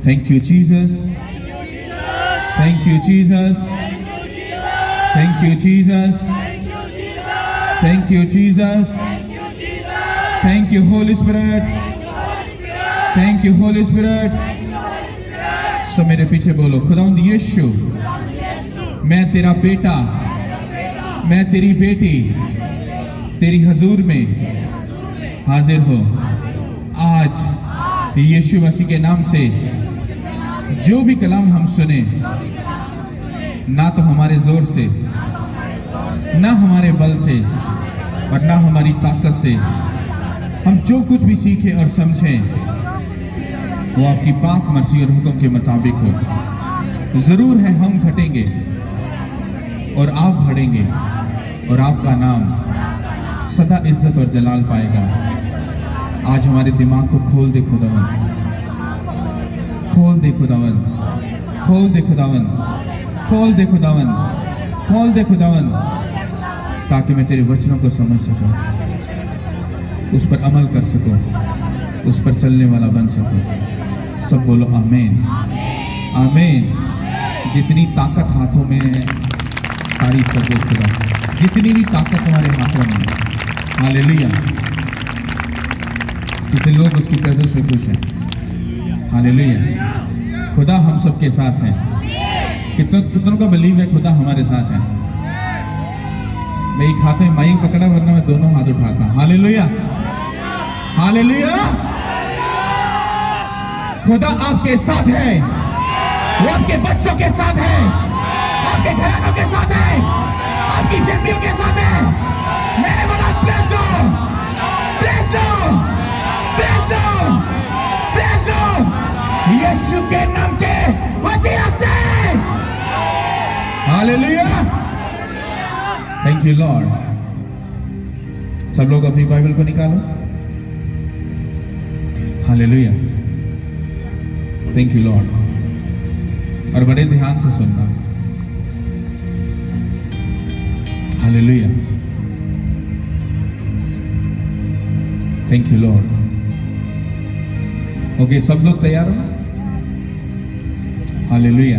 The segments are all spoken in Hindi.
Thank you, Jesus. Thank you, Jesus. Thank you, Jesus. Thank you, Jesus. Thank you, Holy Spirit. Thank you, Holy Spirit. सब मेरे पीछे बोलो, खुदावंद यीशु, मैं तेरा बेटा, मैं तेरी बेटी, तेरी हजूर में हाजिर हूँ। आज यीशु मसीह के नाम से जो भी कलाम हम सुने, ना तो हमारे जोर से, ना हमारे बल से, और ना हमारी ताकत से, हम जो कुछ भी सीखें और समझें वो आपकी पाक मर्जी और हुक्म के मुताबिक हो। जरूर है हम घटेंगे और आप बढ़ेंगे, और आपका नाम सदा इज्जत और जलाल पाएगा। आज हमारे दिमाग को खोल दे खुदावंद, खोल दे खुदावंद, खोल दे खुदावंद, खोल दे खुदावंद, खोल दे खुदावंद, ताकि मैं तेरे वचनों को समझ सकूं, उस पर अमल कर सकूं, उस पर चलने वाला बन सकूं। सब बोलो आमीन, आमीन। जितनी ताकत हाथों में है, तारीफ कर दो खुदा, जितनी भी ताकत हमारे हाथों में, हालेलुया। कितने लोग उसकी प्रेजेंस में खुश हैं, हालेलुया। खुदा हम सबके साथ हैं। कितनों का बिलीव है खुदा हमारे साथ है? मैं एक हाथ में माइक पकड़ा, वरना मैं दोनों हाथ उठाता। Hallelujah, hallelujah. खुदा आपके साथ है, वो आपके बच्चों के साथ है, आपके घरानों के साथ है, आपकी फैमिलियों के साथ है। मैंने बोला प्रेस दो, प्रेस दो, प्रेस दो, प्रेस दो, यीशु के नाम के वसीला से। Hallelujah, thank you Lord. सब लोग अपनी बाइबल को निकालो। Hallelujah, thank you Lord. और बड़े ध्यान से सुनना। Hallelujah, thank you Lord. Okay, सब लोग तैयार हो? हालेलुया।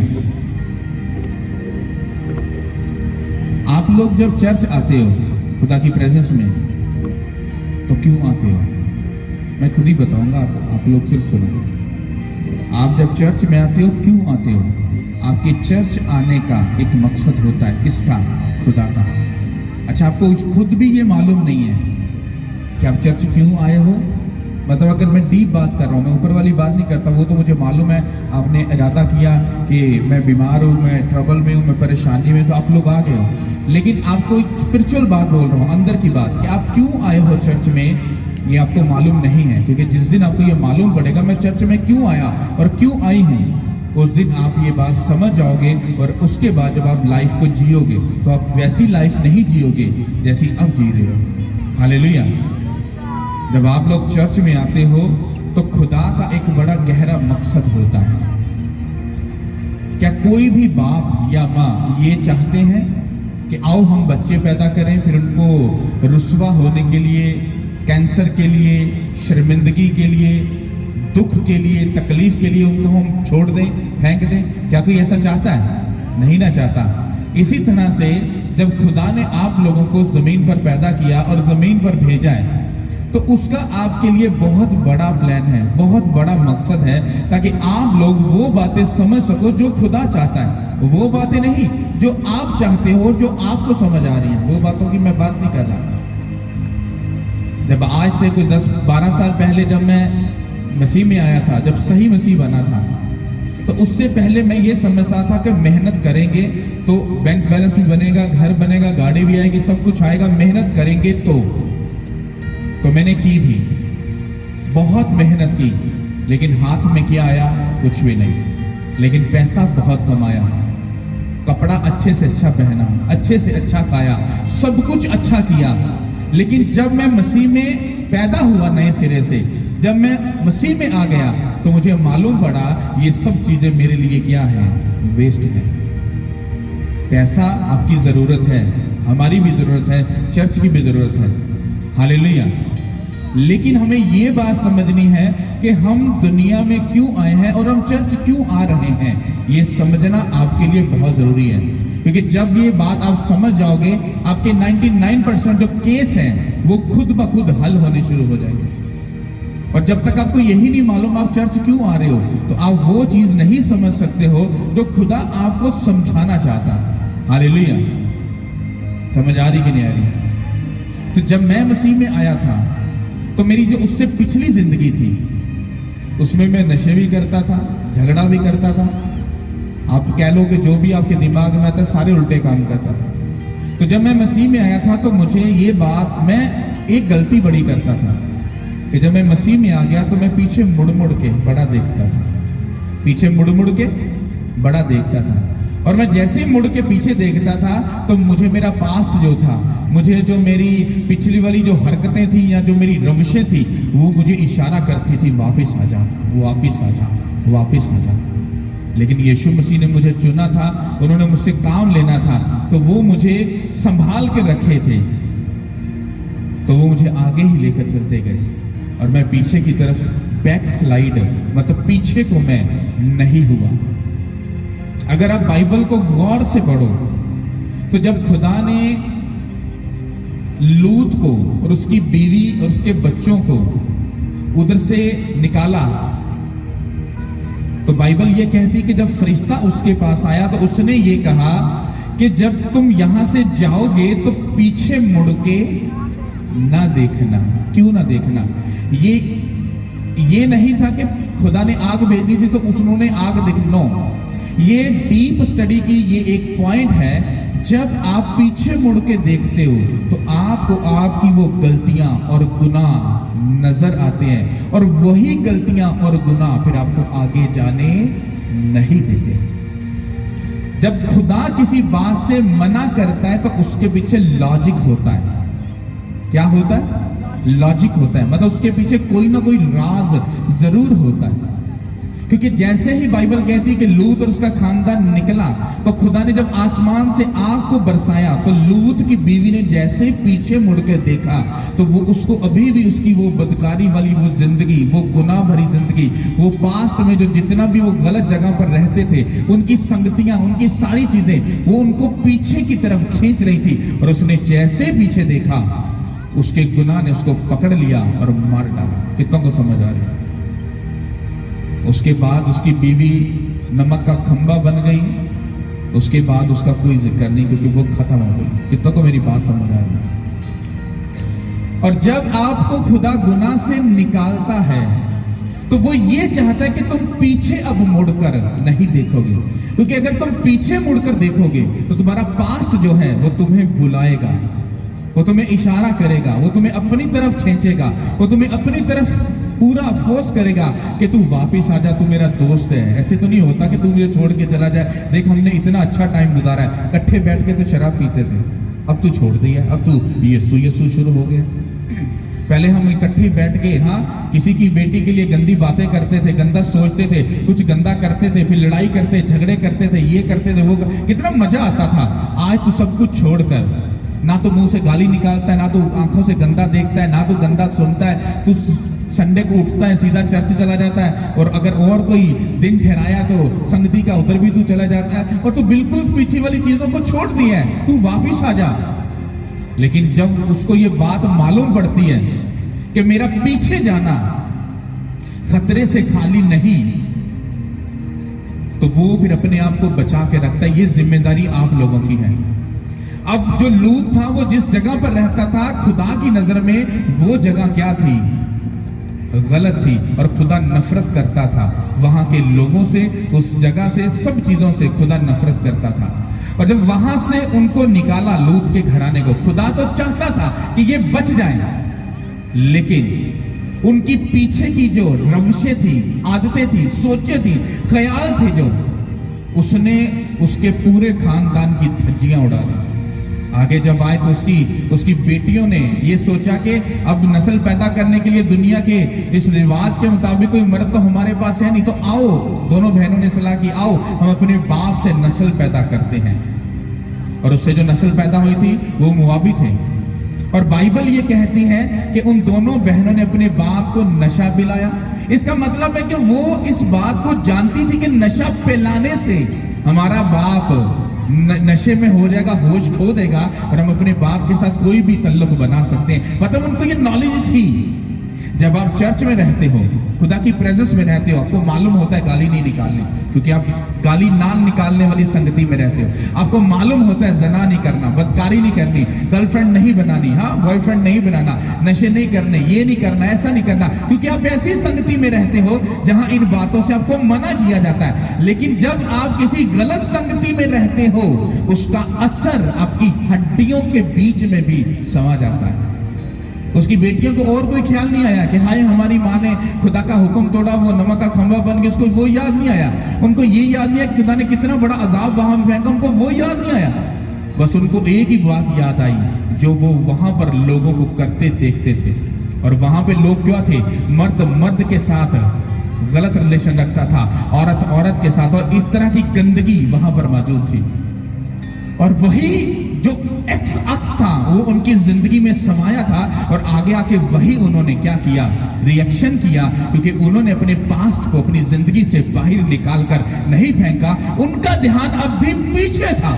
आप लोग जब चर्च आते हो खुदा की प्रेजेंस में, तो क्यों आते हो? मैं खुद ही बताऊंगा, आप लोग सिर्फ सुनो। आप जब चर्च में आते हो, क्यों आते हो? आपके चर्च आने का एक मकसद होता है। किसका? खुदा का। अच्छा, आपको खुद भी ये मालूम नहीं है कि आप चर्च क्यों आए हो? मतलब अगर मैं डीप बात कर रहा हूँ, मैं ऊपर वाली बात नहीं करता, वो तो मुझे मालूम है। आपने इरादा किया कि मैं बीमार हूँ, मैं ट्रबल में हूँ, मैं परेशानी में, तो आप लोग आ गए हो। लेकिन आपको एक स्पिरिचुअल बात बोल रहा हूँ, अंदर की बात, कि आप क्यों आए हो चर्च में, ये आपको मालूम नहीं है। क्योंकि जिस दिन आपको ये मालूम पड़ेगा मैं चर्च में क्यों आया और क्यों आई हूँ, उस दिन आप ये बात समझ जाओगे। और उसके बाद जब आप लाइफ को जियोगे, तो आप वैसी लाइफ नहीं जियोगे जैसी अब जी रहे हो। हालेलुया। जब आप लोग चर्च में आते हो, तो खुदा का एक बड़ा गहरा मकसद होता है। क्या कोई भी बाप या माँ ये चाहते हैं कि आओ हम बच्चे पैदा करें, फिर उनको रुस्वा होने के लिए, कैंसर के लिए, शर्मिंदगी के लिए, दुख के लिए, तकलीफ के लिए उनको हम छोड़ दें, फेंक दें? क्या कोई ऐसा चाहता है? नहीं ना चाहता। इसी तरह से जब खुदा ने आप लोगों को जमीन पर पैदा किया और जमीन पर भेजा है, तो उसका आपके लिए बहुत बड़ा प्लान है, बहुत बड़ा मकसद है, ताकि आप लोग वो बातें समझ सको जो खुदा चाहता है। वो बातें नहीं जो आप चाहते हो, जो आपको समझ आ रही हैं, वो बातों की मैं बात नहीं कर रहा। जब आज से कोई 10-12 साल पहले जब मैं मसीह में आया था, जब सही मसीह बना था, तो उससे पहले मैं ये समझता था कि मेहनत करेंगे तो बैंक बैलेंस भी बनेगा, घर बनेगा, गाड़ी भी आएगी, सब कुछ आएगा, मेहनत करेंगे तो मैंने की भी, बहुत मेहनत की, लेकिन हाथ में क्या आया? कुछ भी नहीं। लेकिन पैसा बहुत कमाया, कपड़ा अच्छे से अच्छा पहना, अच्छे से अच्छा खाया, सब कुछ अच्छा किया। लेकिन जब मैं मसीह में पैदा हुआ नए सिरे से, जब मैं मसीह में आ गया, तो मुझे मालूम पड़ा ये सब चीजें मेरे लिए क्या है? वेस्ट है। पैसा आपकी जरूरत है, हमारी भी जरूरत है, चर्च की भी जरूरत है। हालेलुया। लेकिन हमें ये बात समझनी है कि हम दुनिया में क्यों आए हैं और हम चर्च क्यों आ रहे हैं। ये समझना आपके लिए बहुत जरूरी है, क्योंकि जब ये बात आप समझ जाओगे, आपके 99% जो केस हैं वो खुद ब खुद हल होने शुरू हो जाएंगे। और जब तक आपको यही नहीं मालूम आप चर्च क्यों आ रहे हो, तो आप वो चीज नहीं समझ सकते हो जो खुदा आपको समझाना चाहता है। हालेलुया। समझ आ रही कि नहीं आ रही? तो जब मैं मसीह में आया था तो मेरी जो उससे पिछली जिंदगी थी उसमें मैं नशे भी करता था, झगड़ा भी करता था, आप कह लो कि जो भी आपके दिमाग में आता सारे उल्टे काम करता था। तो जब मैं मसीह में आया था तो मुझे ये बात, मैं एक गलती बड़ी करता था कि जब मैं मसीह में आ गया तो मैं पीछे मुड़ मुड़ के बड़ा देखता था, पीछे मुड़ मुड़ के बड़ा देखता था। और मैं जैसे ही मुड़ के पीछे देखता था तो मुझे मेरा पास्ट जो था, मुझे जो मेरी पिछली वाली जो हरकतें थी या जो मेरी रविशें थी वो मुझे इशारा करती थी, वापस आ जा, वापस आ जा, वापस आ जा। लेकिन यीशु मसीह ने मुझे चुना था, उन्होंने मुझसे काम लेना था, तो वो मुझे संभाल के रखे थे, तो वो मुझे आगे ही लेकर चलते गए और मैं पीछे की तरफ बैक स्लाइड, मतलब पीछे को मैं नहीं हुआ। अगर आप बाइबल को गौर से पढ़ो तो जब खुदा ने लूत को और उसकी बीवी और उसके बच्चों को उधर से निकाला, तो बाइबल ये कहती कि जब फरिश्ता उसके पास आया तो उसने ये कहा कि जब तुम यहां से जाओगे तो पीछे मुड़ के ना देखना। क्यों ना देखना? ये नहीं था कि खुदा ने आग भेजनी थी तो उन्होंने आग नो, ये डीप स्टडी की ये एक पॉइंट है। जब आप पीछे मुड़ के देखते हो तो आपको आपकी वो गलतियां और गुनाह नजर आते हैं, और वही गलतियां और गुनाह फिर आपको आगे जाने नहीं देते। जब खुदा किसी बात से मना करता है तो उसके पीछे लॉजिक होता है। क्या होता है? लॉजिक होता है, मतलब उसके पीछे कोई ना कोई राज जरूर होता है। क्योंकि जैसे ही बाइबल कहती है कि लूत और उसका खानदान निकला, तो खुदा ने जब आसमान से आग को बरसाया तो लूत की बीवी ने जैसे पीछे मुड़ के देखा तो वो उसको अभी भी उसकी वो बदकारी वाली वो जिंदगी, वो गुनाह भरी जिंदगी, वो पास्ट में जो जितना भी वो गलत जगह पर रहते थे, उनकी संगतियां, उनकी सारी चीजें वो उनको पीछे की तरफ खींच रही थी। और उसने जैसे पीछे देखा, उसके गुनाह ने उसको पकड़ लिया और मार डाला। कितनों को समझ आ रही है? उसके बाद उसकी बीवी नमक का खंबा बन गई, उसके बाद उसका कोई जिक्र नहीं, क्योंकि वो खत्म हो गई। कितनों को मेरी बात समझ आ रही है? और जब आपको खुदा गुनाह से निकालता है तो वो ये चाहता है कि तुम पीछे अब मुड़कर नहीं देखोगे, क्योंकि अगर तुम पीछे मुड़कर देखोगे तो तुम्हारा पास्ट जो है वो तुम्हें बुलाएगा, वो तुम्हें इशारा करेगा, वो तुम्हें अपनी तरफ खींचेगा, वो तुम्हें अपनी तरफ पूरा फोर्स करेगा कि तू वापस आ जा, तू मेरा दोस्त है। ऐसे तो नहीं होता कि तू मुझे छोड़ के चला जाए, देख हमने इतना अच्छा टाइम गुजारा है, इकट्ठे बैठ के तो शराब पीते थे, अब तू छोड़ दिया, अब तू यीशु शुरू हो गया। पहले हम इकट्ठे बैठ के किसी की बेटी के लिए गंदी बातें करते थे, गंदा सोचते थे, कुछ गंदा करते थे, फिर लड़ाई करते, झगड़े करते थे, ये करते थे, वो कितना मजा आता था। आज तू सब कुछ छोड़कर, ना तो मुंह से गाली निकालता है, ना तो आंखों से गंदा देखता है, ना तो गंदा सुनता है, तू संडे को उठता है सीधा चर्च चला जाता है, और अगर और कोई दिन ठहराया तो संगति का उधर भी तू चला जाता है, और तू बिल्कुल पीछे वाली चीजों को छोड़ दी है, तू वापिस आ जा। लेकिन जब उसको ये बात मालूम पड़ती है कि मेरा पीछे जाना खतरे से खाली नहीं, तो वो फिर अपने आप को बचा के रखता है। ये जिम्मेदारी आप लोगों की है। अब जो लूत था वो जिस जगह पर रहता था, खुदा की नजर में वो जगह क्या थी? गलत थी, और खुदा नफरत करता था वहां के लोगों से, उस जगह से, सब चीजों से खुदा नफरत करता था। और जब वहां से उनको निकाला, लूत के घराने को, खुदा तो चाहता था कि ये बच जाएं, लेकिन उनकी पीछे की जो रविशें थी, आदतें थी, सोचें थी, ख्याल थे, जो उसने उसके पूरे खानदान की धज्जियां उड़ा दी। आगे जब आए तो उसकी बेटियों ने ये सोचा कि अब नस्ल पैदा करने के लिए दुनिया के इस रिवाज के मुताबिक कोई मर्द तो हमारे पास है नहीं, तो आओ, दोनों बहनों ने सलाह की, आओ हम अपने बाप से नस्ल पैदा करते हैं। और उससे जो नस्ल पैदा हुई थी वो मुआबी थे। और बाइबल ये कहती है कि उन दोनों बहनों ने अपने बाप को नशा पिलाया। इसका मतलब है कि वो इस बात को जानती थी कि नशा पिलाने से हमारा बाप नशे में हो जाएगा, होश खो देगा और हम अपने बाप के साथ कोई भी तल्लुक बना सकते हैं। मतलब उनको ये नॉलेज थी। जब आप चर्च में रहते हो, खुदा की प्रेजेंस में रहते हो, आपको मालूम होता है गाली नहीं निकालनी, क्योंकि आप गाली ना निकालने वाली संगति में रहते हो। आपको मालूम होता है जना नहीं करना, बदकारी नहीं करनी, गर्लफ्रेंड नहीं बनानी, हाँ बॉयफ्रेंड नहीं बनाना, नशे नहीं करने, ये नहीं करना, ऐसा नहीं करना, क्योंकि आप ऐसी संगति में रहते हो जहां इन बातों से आपको मना किया जाता है। लेकिन जब आप किसी गलत संगति में रहते हो, उसका असर आपकी हड्डियों के बीच में भी समा जाता है। उसकी बेटियों को और कोई ख्याल नहीं आया कि हाय हमारी माँ ने खुदा का हुक्म तोड़ा, वो नमक का खंभा बन गया, उसको वो याद नहीं आया। उनको ये याद नहीं आया खुदा ने कितना बड़ा अजाब वहां फेंका, उनको वो याद नहीं आया। बस उनको एक ही बात याद आई जो वो वहां पर लोगों को करते देखते थे। और वहां पे लोग क्या थे? मर्द मर्द के साथ गलत रिलेशन रखता था, औरत औरत के साथ, और इस तरह की गंदगी वहां पर मौजूद थी। और वही जो एक्स अक्स था वो उनकी जिंदगी में समाया था, और आगे आके वही उन्होंने क्या किया? रिएक्शन किया, क्योंकि उन्होंने अपने पास्ट को अपनी जिंदगी से बाहर निकालकर नहीं फेंका। उनका ध्यान अब भी पीछे था।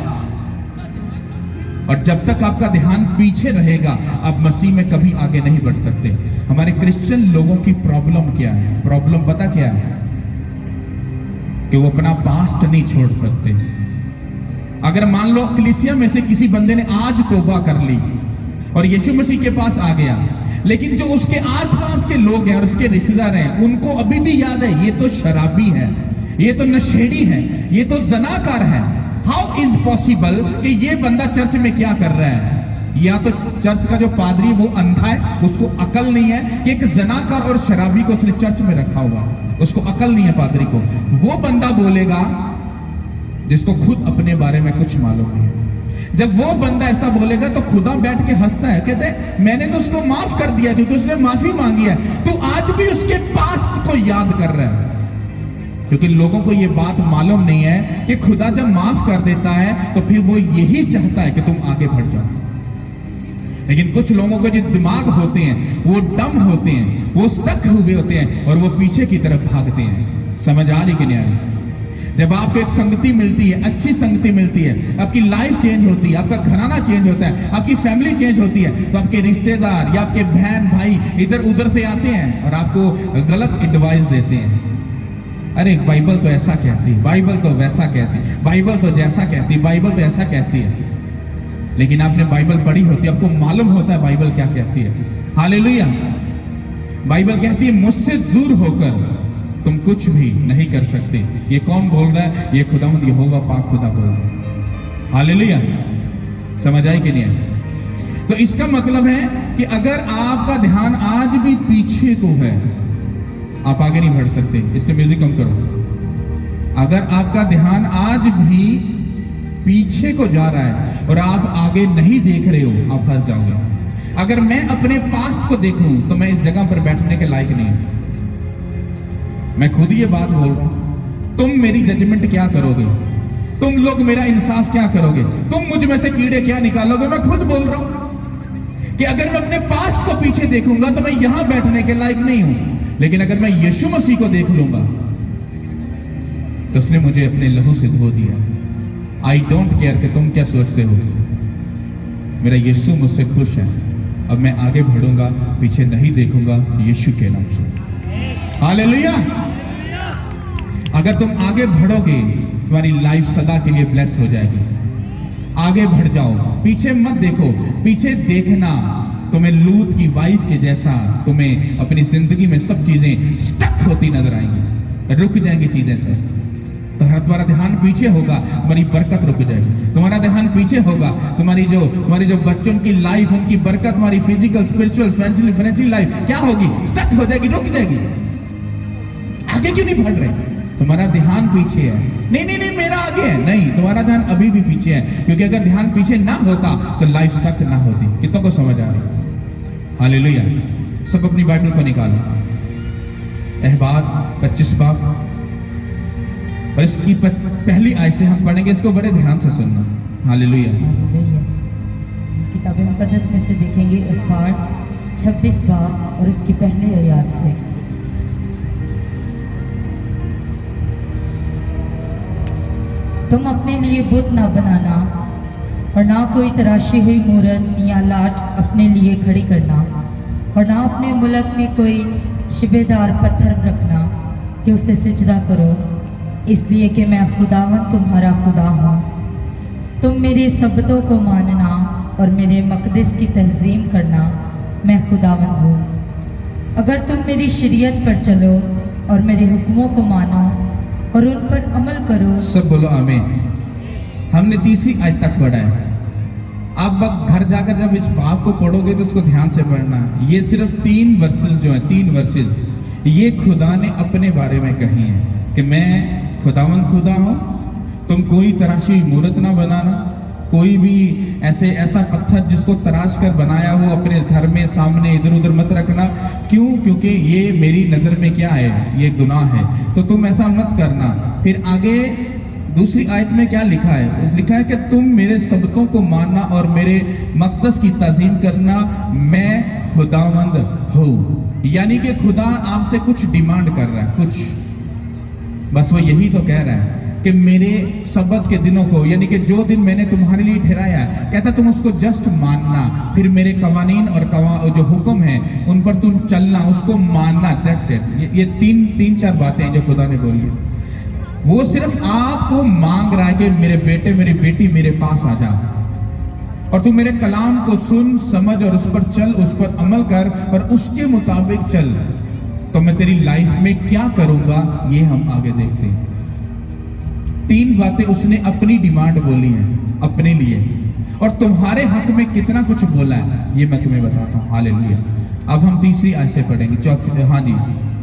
और जब तक आपका ध्यान पीछे रहेगा, आप मसीह में कभी आगे नहीं बढ़ सकते। हमारे क्रिश्चियन लोगों की प्रॉब्लम क्या है? प्रॉब्लम पता क्या है? कि वो अपना पास्ट नहीं छोड़ सकते। अगर मान लो कलीसिया में से किसी बंदे ने आज तौबा कर ली और यीशु मसीह के पास आ गया, लेकिन जो उसके आसपास के लोग हैं और उसके रिश्तेदार हैं, उनको अभी भी याद है ये तो शराबी है, ये तो नशेड़ी है, ये तो जनाकार है। हाउ इज पॉसिबल कि ये बंदा चर्च में क्या कर रहा है? या तो चर्च का जो पादरी वो अंधा है, उसको अकल नहीं है कि एक जनाकार और शराबी को उसने चर्च में रखा हुआ, उसको अकल नहीं है पादरी को। वो बंदा बोलेगा जिसको खुद अपने बारे में कुछ मालूम नहीं है। जब वो बंदा ऐसा बोलेगा तो खुदा बैठ के हंसता है, कहते हैं मैंने तो उसको माफ कर दिया क्योंकि उसने माफी मांगी है। तो आज भी उसके पास्ट को याद कर रहा है, क्योंकि लोगों को ये बात मालूम नहीं है कि खुदा जब माफ कर देता है तो फिर वो यही चाहता है कि तुम आगे बढ़ जाओ। लेकिन कुछ लोगों के जो दिमाग होते हैं वो डम होते हैं, वो स्टक हुए होते हैं और वो पीछे की तरफ भागते हैं। समझ आ रही कि नहीं आ रही? जब आपको एक संगति मिलती है, अच्छी संगति मिलती है, आपकी लाइफ चेंज होती है, आपका घराना चेंज होता है, आपकी फैमिली चेंज होती है, तो आपके रिश्तेदार या आपके बहन भाई इधर उधर से आते हैं और आपको गलत एडवाइस देते हैं। अरे बाइबल तो ऐसा कहती है, बाइबल तो वैसा कहती है, बाइबल तो जैसा कहती है, बाइबल तो ऐसा कहती है। लेकिन आपने बाइबल पढ़ी होती है, आपको मालूम होता है बाइबल क्या कहती है। हालेलुया। बाइबल कहती है मुझसे दूर होकर तुम कुछ भी नहीं कर सकते। ये कौन बोल रहा है? ये खुदावंद यहोवा पाक खुदा बोल रहा है। हालेलुया। समझ आई कि नहीं है? तो इसका मतलब है कि अगर आपका ध्यान आज भी पीछे को है, आप आगे नहीं बढ़ सकते। इसके म्यूजिक कम करो। अगर आपका ध्यान आज भी पीछे को जा रहा है और आप आगे नहीं देख रहे हो, आप फंस जाओगे। अगर मैं अपने पास्ट को देखूं तो मैं इस जगह पर बैठने के लायक नहीं हूं। मैं खुद ये बात बोल रहा हूं। तुम मेरी जजमेंट क्या करोगे? तुम लोग मेरा इंसाफ क्या करोगे? तुम मुझ में से कीड़े क्या निकालोगे? मैं खुद बोल रहा हूं कि अगर मैं अपने पास्ट को पीछे देखूंगा तो मैं यहां बैठने के लायक नहीं हूं। लेकिन अगर मैं यीशु मसीह को देख लूंगा तो उसने मुझे अपने लहू से धो दिया। आई डोंट केयर कि तुम क्या सोचते हो, मेरा यीशु मुझसे खुश है। अब मैं आगे बढ़ूंगा, पीछे नहीं देखूंगा, यीशु के नाम से। हालेलुया। अगर तुम आगे बढ़ोगे तुम्हारी लाइफ सदा के लिए ब्लेस हो जाएगी। आगे बढ़ जाओ, पीछे मत देखो। पीछे देखना तुम्हें लूत की वाइफ के जैसा, तुम्हें अपनी जिंदगी में सब चीजें स्टक होती नजर आएंगी, रुक जाएंगी चीजें से। तुम्हारा ध्यान पीछे होगा, तुम्हारी बरकत रुक जाएगी। तुम्हारा ध्यान पीछे होगा, तुम्हारी जो बच्चों की लाइफ, उनकी बरकत, तुम्हारी फिजिकल, स्पिरिचुअल, फाइनेंशियल लाइफ क्या होगी? स्टक हो जाएगी, रुक जाएगी। आगे क्यों नहीं बढ़ रहे? तुम्हारा ध्यान पीछे है। नहीं, मेरा आगे है। नहीं, तुम्हारा ध्यान अभी भी पीछे है, क्योंकि अगर ध्यान पीछे ना होता तो लाइफ स्टक ना होती। कितनों को समझ आ रही? हालेलुया। सब अपनी बाइबल को निकालो। अहबार 25 बाब और इसकी पहली आयत से हम पढ़ेंगे। इसको बड़े ध्यान से सुनना। हालेलुया। किताब मुक़द्दस में से देखेंगे अखबार 26 बाब और उसकी पहले आयत से। तुम अपने लिए बुत ना बनाना और ना कोई तराशी हुई मूरत या लाट अपने लिए खड़ी करना, और ना अपने मुल्क में कोई शिबेदार पत्थर रखना कि उसे सिजदा करो, इसलिए कि मैं खुदावन तुम्हारा खुदा हूँ। तुम मेरे सबतों को मानना और मेरे मक़दस की तहज़ीम करना, मैं खुदावन हूँ। अगर तुम मेरी शरीयत पर चलो और मेरे हुक्मों को मानो और उन पर अमल करो। सब बोलो आमीन। हमने तीसरी आयत तक पढ़ा है। आप घर जाकर जब इस बात को पढ़ोगे तो उसको ध्यान से पढ़ना। ये सिर्फ 3 वर्सेस जो है, 3 वर्सेस ये खुदा ने अपने बारे में कही हैं कि मैं खुदावंद खुदा हूँ। तुम कोई तराशी मूरत ना बनाना, कोई भी ऐसा पत्थर जिसको तराश कर बनाया हो अपने घर में सामने इधर उधर मत रखना। क्यों? क्योंकि ये मेरी नज़र में क्या है, ये गुनाह है, तो तुम ऐसा मत करना। फिर आगे दूसरी आयत में क्या लिखा है? लिखा है कि तुम मेरे सबतों को मानना और मेरे मक़दस की ताज़ीम करना, मैं खुदावंद हूँ। यानी कि खुदा आपसे कुछ डिमांड कर रहा है, कुछ, बस वो यही तो कह रहा है कि मेरे सबत के दिनों को, यानी कि जो दिन मैंने तुम्हारे लिए ठहराया, कहता तुम उसको जस्ट मानना, फिर मेरे कवानीन और जो हुक्म है उन पर तुम चलना, उसको मानना। That's it. ये तीन चार बातें हैं जो खुदा ने बोली है। वो सिर्फ आपको मांग रहा है कि मेरे बेटे मेरी बेटी मेरे पास आ जा और तू मेरे कलाम को सुन, समझ और उस पर चल, उस पर अमल कर और उसके मुताबिक चल, तो मैं तेरी लाइफ में क्या करूंगा ये हम आगे देखते हैं। 3 बातें उसने अपनी डिमांड बोली हैं अपने लिए, और तुम्हारे हक में कितना कुछ बोला है ये मैं तुम्हें बताता हूँ। हालेलुया। अब हम तीसरी आयत से पढ़ेंगे,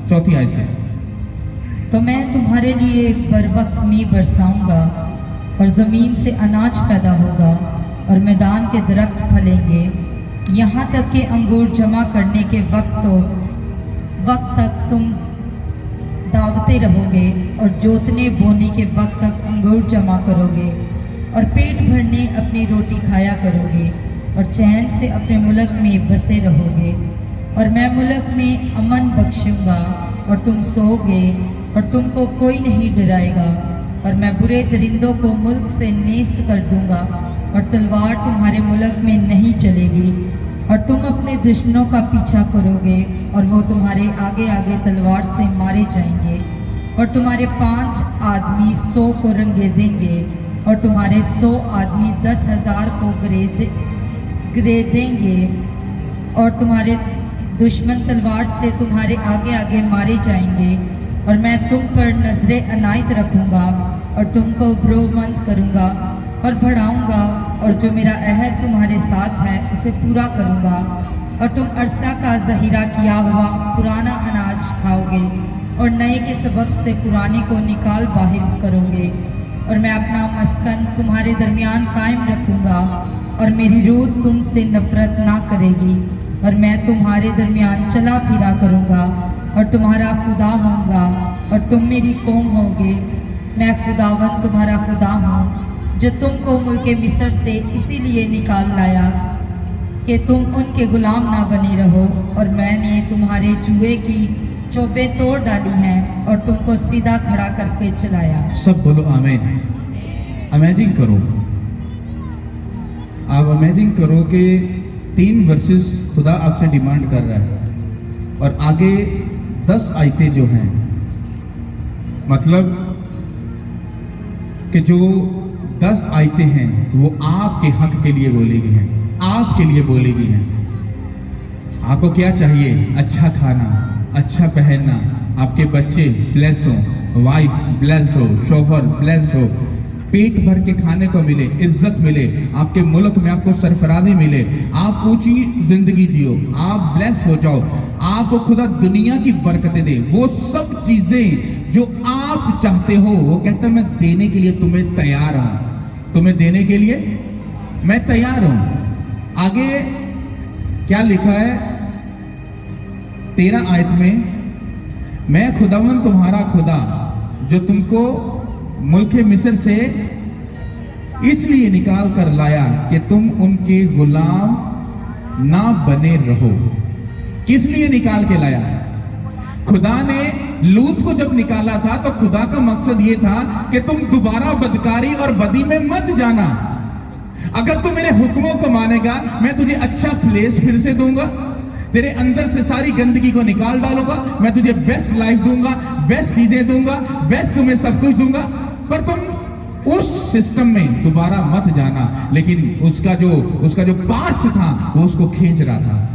चौथी आयत से। तो मैं तुम्हारे लिए बरवक्त मींह बरसाऊंगा और ज़मीन से अनाज पैदा होगा और मैदान के दरख्त फलेंगे, यहाँ तक कि अंगूर जमा करने के वक्त तक तुम दावते रहोगे और जोतने बोने के वक्त तक अंगूर जमा करोगे और पेट भरने अपनी रोटी खाया करोगे और चैन से अपने मुल्क में बसे रहोगे। और मैं मुल्क में अमन बख्शूंगा और तुम सोओगे और तुमको कोई नहीं डराएगा, और मैं बुरे दरिंदों को मुल्क से नेस्त कर दूंगा और तलवार तुम्हारे मुल्क में नहीं चलेगी, और तुम अपने दुश्मनों का पीछा करोगे और वो तुम्हारे आगे आगे तलवार से मारे जाएंगे, और तुम्हारे 5 आदमी 100 को रंगे देंगे और तुम्हारे 100 आदमी 10,000 को गिरे देंगे, और तुम्हारे दुश्मन तलवार से तुम्हारे आगे आगे मारे जाएंगे। और मैं तुम पर नजरे अनायत रखूँगा और तुमको ब्रोमंद करूँगा और बढ़ाऊँगा, और जो मेरा अहद तुम्हारे साथ है उसे पूरा करूँगा, और तुम अरसा का ज़हीरा किया हुआ पुराना अनाज खाओगे और नए के सबब से पुराने को निकाल बाहर करोगे, और मैं अपना मस्कन तुम्हारे दरमियान कायम रखूँगा और मेरी रूह तुमसे नफरत ना करेगी, और मैं तुम्हारे दरमियान चला फिरा करूँगा और तुम्हारा खुदा होऊंगा और तुम मेरी कौम होगे। मैं खुदावन तुम्हारा खुदा हूँ जो तुमको मुल्के मिस्र से इसीलिए निकाल लाया कि तुम उनके गुलाम ना बने रहो, और मैंने तुम्हारे जुए की चोबे तोड़ डाली हैं और तुमको सीधा खड़ा करके चलाया। सब बोलो आमीन। इमेजिन करो, आप इमेजिन करो कि 3 वर्सेस खुदा आपसे डिमांड कर रहा है और आगे 10 आयतें जो हैं, मतलब कि जो 10 आयतें हैं वो आपके हक के लिए बोली गई हैं, आपके लिए बोली गई हैं। आपको क्या चाहिए? अच्छा खाना, अच्छा पहनना, आपके बच्चे ब्लेस हो, वाइफ ब्लेस्ड हो, शोहर ब्लेस्ड हो, पेट भर के खाने को मिले, इज्जत मिले, आपके मुल्क में आपको सरफराजी मिले, आप ऊंची जिंदगी जियो, आप ब्लेस हो जाओ, आपको खुदा दुनिया की बरकतें दे। वो सब चीजें जो आप चाहते हो वो कहता है मैं देने के लिए तुम्हें तैयार हूं, तुम्हें देने के लिए मैं तैयार हूं। आगे क्या लिखा है 13 आयत में, मैं खुदावन तुम्हारा खुदा जो तुमको मुल्क मिस्र से इसलिए निकाल कर लाया कि तुम उनके गुलाम ना बने रहो। किस लिए निकाल के लाया? खुदा ने लूत को जब निकाला था तो खुदा का मकसद यह था कि तुम दोबारा बदकारी और बदी में मत जाना। अगर तू मेरे हुक्मों को मानेगा, मैं तुझे अच्छा प्लेस फिर से दूंगा, तेरे अंदर से सारी गंदगी को निकाल डालूंगा, मैं तुझे बेस्ट लाइफ दूंगा, बेस्ट चीजें दूंगा, बेस्ट तुम्हें सब कुछ दूंगा, पर तुम उस सिस्टम में दोबारा मत जाना। लेकिन उसका जो पास्ट था वो उसको खींच रहा था,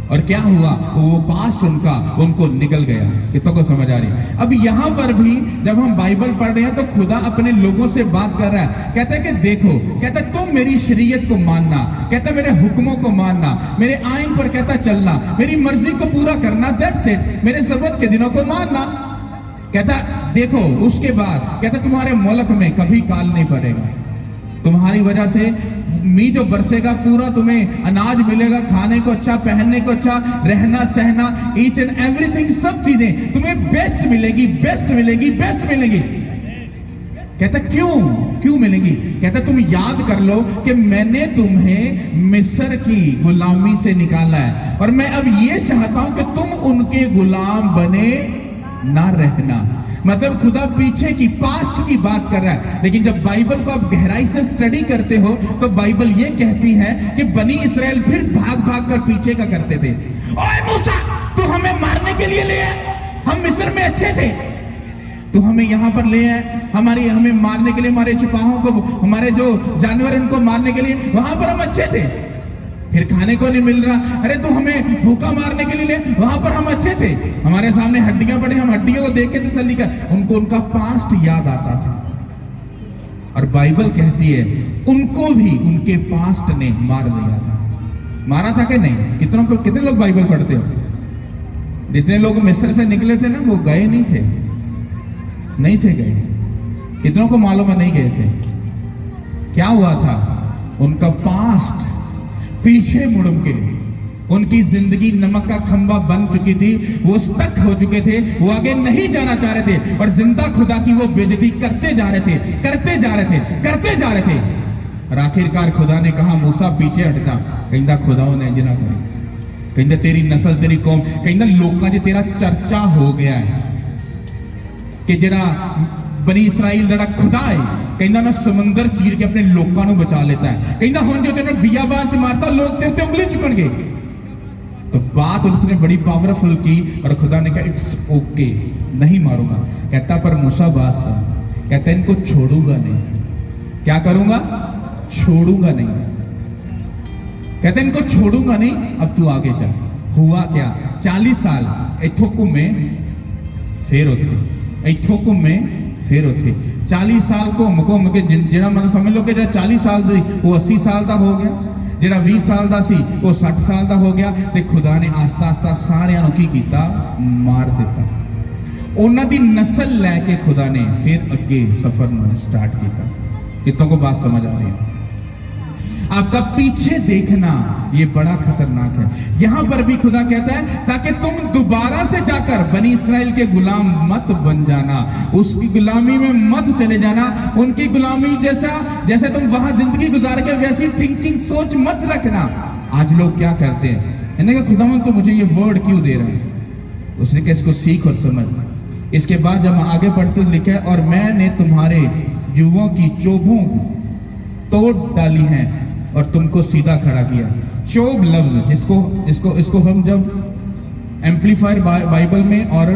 और क्या हुआ? वो पास्ट उनको निकल गया। कितनों को समझ आ रही है? अब यहां पर भी जब हम बाइबल पढ़ रहे हैं तो खुदा अपने लोगों से बात कर रहा है। कहता है कि देखो, कहता है तुम मेरी शरीयत को मानना, कहता है मेरे हुक्मों को मानना, मेरे आईन पर कहता चलना, मेरी मर्जी को पूरा करना, दैट्स इट, मेरे सब्बत के दिनों को मानना। कहता देखो, उसके बाद कहता तुम्हारे मुल्क में कभी काल नहीं पड़ेगा, तुम्हारी वजह से मी जो बरसेगा पूरा तुम्हें अनाज मिलेगा, खाने को अच्छा, पहनने को अच्छा, रहना सहना, ईच एंड एवरीथिंग, सब चीजें तुम्हें बेस्ट मिलेगी, बेस्ट मिलेगी, बेस्ट मिलेगी। कहता क्यों मिलेगी? कहता तुम याद कर लो कि मैंने तुम्हें मिस्र की गुलामी से निकाला है, और मैं अब ये चाहता हूं कि तुम उनके गुलाम बने ना रहना। मतलब खुदा पीछे की, पास्ट की बात कर रहा है। लेकिन जब बाइबल को आप गहराई से स्टडी करते हो तो बाइबल ये कहती है कि बनी इसराइल फिर भाग भाग कर पीछे का करते थे। ओए मूसा, तू हमें मारने के लिए ले आए, हम मिस्र में अच्छे थे, तू हमें यहां पर ले आए, हमें मारने के लिए, हमारे सिपाहों को, हमारे जो जानवर उनको मारने के लिए, वहां पर हम अच्छे थे, फिर खाने को नहीं मिल रहा। अरे तू हमें भूखा मारने के लिए ले, वहां पर हम अच्छे थे, हमारे सामने हड्डियां पड़ी, हम हड्डियों को देख के तसल्ली कर। उनको उनका पास्ट याद आता था, और बाइबल कहती है उनको भी उनके पास्ट ने मार दिया था। मारा था कि नहीं? कितने लोग बाइबल पढ़ते हो? जितने लोग मिस्र से निकले थे ना, वो गए नहीं थे गए। कितनों को मालूम है नहीं गए थे? क्या हुआ था? उनका पास्ट पीछे मुड़ के, उनकी जिंदगी नमक का खंबा बन चुकी थी, वो स्टक हो चुके थे, वो आगे नहीं जाना चाह रहे थे, और जिंदा खुदा की वो बेइज्जती करते जा रहे थे। और आखिरकार खुदा ने कहा मूसा पीछे हटता। कहता खुदाओं ने जना करी, कहता तेरी नस्ल, तेरी कौम, कहता लोकां 'च तेरा चर्चा हो गया है कि जरा बनी इसराइल जरा खुदा है, कहता ना समंदर चीर के अपने लोगों को बचा लेता है। कहता हुण जो तेरे बियाबान च मारता, लोग तेरे ते उंगली चुकणगे। तो बात उसने बड़ी पावरफुल की, और खुदा ने कहा इट्स ओके, नहीं मारूंगा। कहता पर मूसा बात सुन, कहता इनको छोड़ूंगा नहीं। क्या करूंगा? छोड़ूंगा नहीं। कहते इनको छोड़ूंगा नहीं। अब तू आगे चल। हुआ क्या? 40 साल इथों घूमे, फिर उठे, इथों घूमे, फिर उठे। 40 साल घूम के जिहड़ा मतलब समझ लो कि जो 40 साल दी वो 80 साल का हो गया, जिहड़ा 20 साल का सी वो 60 साल का हो गया। ते खुदा ने आस्ता आस्ता सारियां नूं की कीता? मार दिता। उन्हां दी नस्ल लैके खुदा ने फिर अगे सफर में स्टार्ट किया। कितों को बात समझ आ रही है? आपका पीछे देखना ये बड़ा खतरनाक है। यहां पर भी खुदा कहता है ताकि तुम दोबारा से जाकर बनी इसराइल के गुलाम मत बन जाना, उसकी गुलामी में मत चले जाना। उनकी गुलामी जैसे तुम वहां जिंदगी गुजार के वैसी थिंकिंग, सोच मत रखना। आज लोग क्या करते हैं, इन्होंने कहा खुदावंद तो मुझे ये वर्ड क्यों दे रहा है? उसने कहा इसको सीख और समझ। इसके बाद जब आगे पढ़ते लिखा है और मैंने तुम्हारे जुओं की चोभों तोड़ डाली हैं और तुमको सीधा खड़ा किया। चोब लफ्ज इसको हम जब एम्पलीफायर बाइबल में और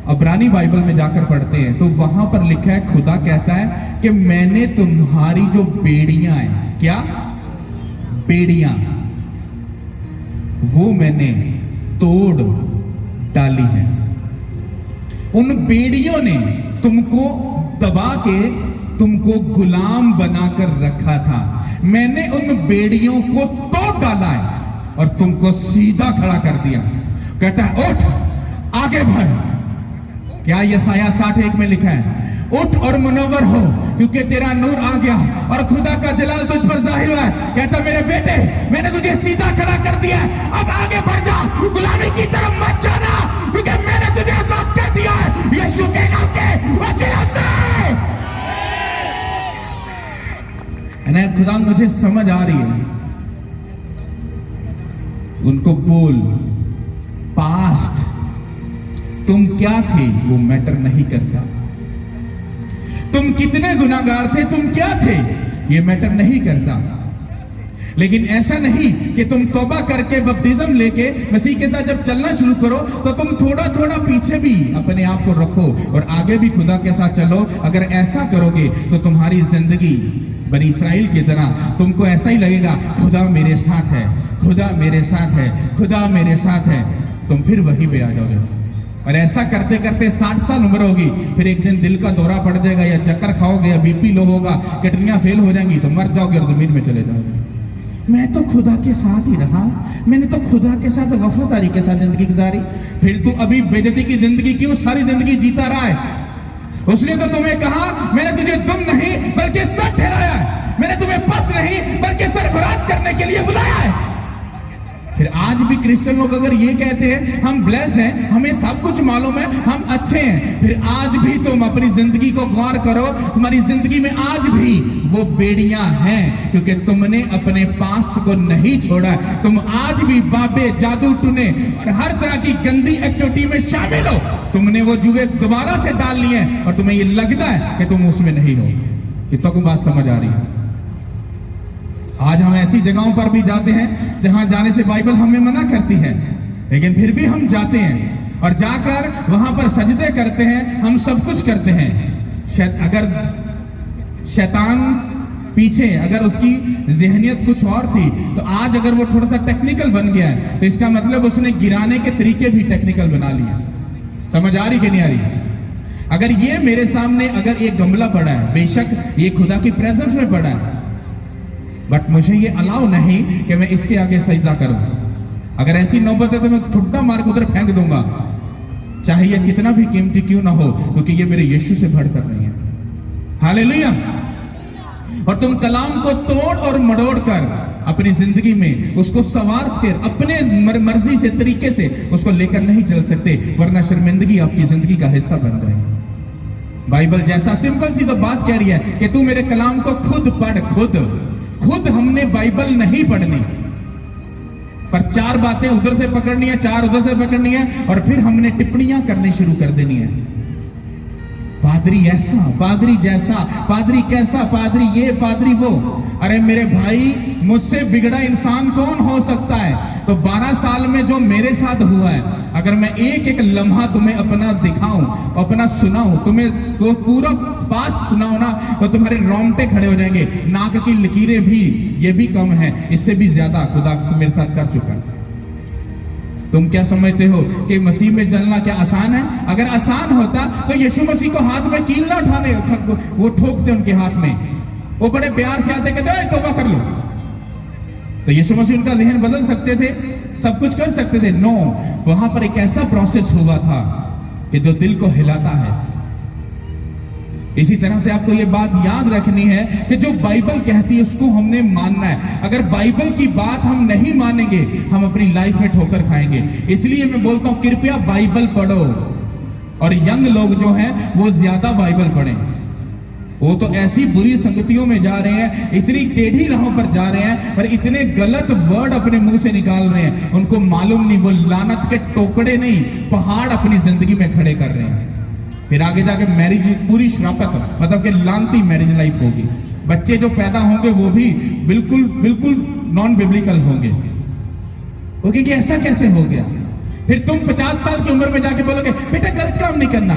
अब्रानी बाइबल में जाकर पढ़ते हैं तो वहां पर लिखा है, खुदा कहता है कि मैंने तुम्हारी जो बेड़ियां हैं, क्या बेड़ियां, वो मैंने तोड़ डाली हैं। उन बेड़ियों ने तुमको दबा के तुमको गुलाम बनाकर रखा था। मैंने उन बेड़ियों को तोड़ डाला है और तुमको सीधा खड़ा कर दिया। कहता है उठ, आगे बढ़। क्या यसाया 60:1 में लिखा है, उठ और मुनव्वर हो क्योंकि तेरा नूर आ गया और खुदा का जलाल तुझ पर जाहिर हुआ है। कहता मेरे बेटे, मैंने तुझे सीधा खड़ा कर दिया है, अब आगे बढ़ जा, गुलामी की तरफ मत जाना क्योंकि मैंने तुझे आजाद कर दिया है यीशु के नाम के वसीले से। नहीं खुदा मुझे समझ आ रही है, उनको बोल पास्ट तुम क्या थे वो मैटर नहीं करता, तुम कितने गुनाहगार थे, तुम क्या थे ये मैटर नहीं करता। लेकिन ऐसा नहीं कि तुम तौबा करके बपटिज्म लेके मसीह के साथ जब चलना शुरू करो तो तुम थोड़ा थोड़ा पीछे भी अपने आप को रखो और आगे भी खुदा के साथ चलो। अगर ऐसा करोगे तो तुम्हारी जिंदगी बनी इस्राएल की तरह तुमको ऐसा ही लगेगा, खुदा मेरे साथ है, खुदा मेरे साथ है, खुदा मेरे साथ है। तुम फिर वहीं पे आ जाओगे और ऐसा करते करते 60 साल उम्र होगी, फिर एक दिन दिल का दौरा पड़ जाएगा या चक्कर खाओगे या बीपी लो होगा, किडनियां फेल हो जाएंगी तो मर जाओगे और जमीन में चले जाओगे। मैं तो खुदा के साथ ही रहा, मैंने तो खुदा के साथ वफादारी के साथ जिंदगी गुजारी। फिर तू अभी बेइज्जती की जिंदगी क्यों सारी जिंदगी जीता रहा है? उसने तो तुम्हें कहा मैंने तुझे दुम नहीं बल्कि सर ठहराया है, मैंने तुम्हें पस नहीं बल्कि सरफराज करने के लिए बुलाया है। फिर आज भी क्रिश्चियन लोग अगर ये कहते हैं हम ब्लेस्ड हैं, हमें सब कुछ मालूम है, हम अच्छे हैं, फिर आज भी तुम अपनी जिंदगी को गौर करो, तुम्हारी जिंदगी में आज भी वो बेड़ियां हैं क्योंकि तुमने अपने पास्ट को नहीं छोड़ा। तुम आज भी बाबे, जादू टूने और हर तरह की गंदी एक्टिविटी में शामिल हो। तुमने वो जुए दोबारा से डाल लिए हैं और तुम्हें ये लगता है कि तुम उसमें नहीं हो। कितना को बात समझ आ रही है? आज हम ऐसी जगहों पर भी जाते हैं जहां जाने से बाइबल हमें मना करती है, लेकिन फिर भी हम जाते हैं और जाकर वहां पर सजदे करते हैं, हम सब कुछ करते हैं। अगर शैतान पीछे अगर उसकी जहनियत कुछ और थी तो आज अगर वो थोड़ा सा टेक्निकल बन गया है तो इसका मतलब उसने गिराने के तरीके भी टेक्निकल बना लिया। समझ आ रही कि नहीं आ रही? अगर ये मेरे सामने अगर एक गमला पड़ा है, बेशक ये खुदा की प्रेजेंस में पड़ा है, बट मुझे ये अलाउ नहीं कि मैं इसके आगे सजदा करूं। अगर ऐसी नौबत है तो मैं ठुड्डा मार के उधर फेंक दूंगा, चाहे ये कितना भी कीमती क्यों ना हो, क्योंकि ये मेरे यीशु से बढ़कर नहीं है। हालेलुया। और तुम कलाम को तोड़ और मड़ोड़ कर अपनी जिंदगी में उसको सवार कर अपने मर्जी से तरीके से उसको लेकर नहीं चल सकते, वरना शर्मिंदगी आपकी जिंदगी का हिस्सा बन जाएगी। बाइबल जैसा सिंपल सी तो बात कह रही है कि तू मेरे कलाम को खुद पढ़। खुद हमने बाइबल नहीं पढ़नी, पर 4 बातें उधर से पकड़नी है, 4 उधर से पकड़नी है और फिर हमने टिप्पणियां करनी शुरू कर देनी है। पादरी ऐसा, पादरी जैसा, पादरी कैसा, पादरी ये, पादरी वो। अरे मेरे भाई, मुझसे बिगड़ा इंसान कौन हो सकता है? तो 12 साल में जो मेरे साथ हुआ है, अगर मैं एक एक लम्हा तुम्हें अपना दिखाऊं, अपना सुनाऊं, तुम्हें तो पूरा पास सुनाऊं ना तो तुम्हारे रोंगटे खड़े हो जाएंगे। नाक की लकीरें भी ये भी कम है, इससे भी ज्यादा खुदा मेरे साथ कर चुका है। तुम क्या समझते हो कि मसीह में जलना क्या आसान है? अगर आसान होता तो यीशु मसीह को हाथ में कील ना उठाने, वो ठोकते उनके हाथ में, वो बड़े प्यार से आते कहते तौबा कर लो, तो यीशु मसीह उनका जहन बदल सकते थे, सब कुछ कर सकते थे। नो, वहां पर एक ऐसा प्रोसेस हुआ था कि जो दिल को हिलाता है। इसी तरह से आपको यह बात याद रखनी है कि जो बाइबल कहती है उसको हमने मानना है। अगर बाइबल की बात हम नहीं मानेंगे, हम अपनी लाइफ में ठोकर खाएंगे। इसलिए मैं बोलता हूं कृपया बाइबल पढ़ो, और यंग लोग जो हैं वो ज्यादा बाइबल पढ़ें। वो तो ऐसी बुरी संगतियों में जा रहे हैं, इतनी टेढ़ी राहों पर जा रहे हैं और इतने गलत वर्ड अपने मुंह से निकाल रहे हैं, उनको मालूम नहीं वो लानत के टोकड़े नहीं, पहाड़ अपनी जिंदगी में खड़े कर रहे हैं। फिर आगे जाके मैरिज पूरी श्रापत, मतलब कि लानती मैरिज लाइफ होगी। बच्चे जो पैदा होंगे वो भी बिल्कुल बिल्कुल नॉन बिब्लिकल होंगे। वो कि ऐसा कैसे हो गया? फिर तुम 50 साल की उम्र में जाके बोलोगे बेटा गलत काम नहीं करना,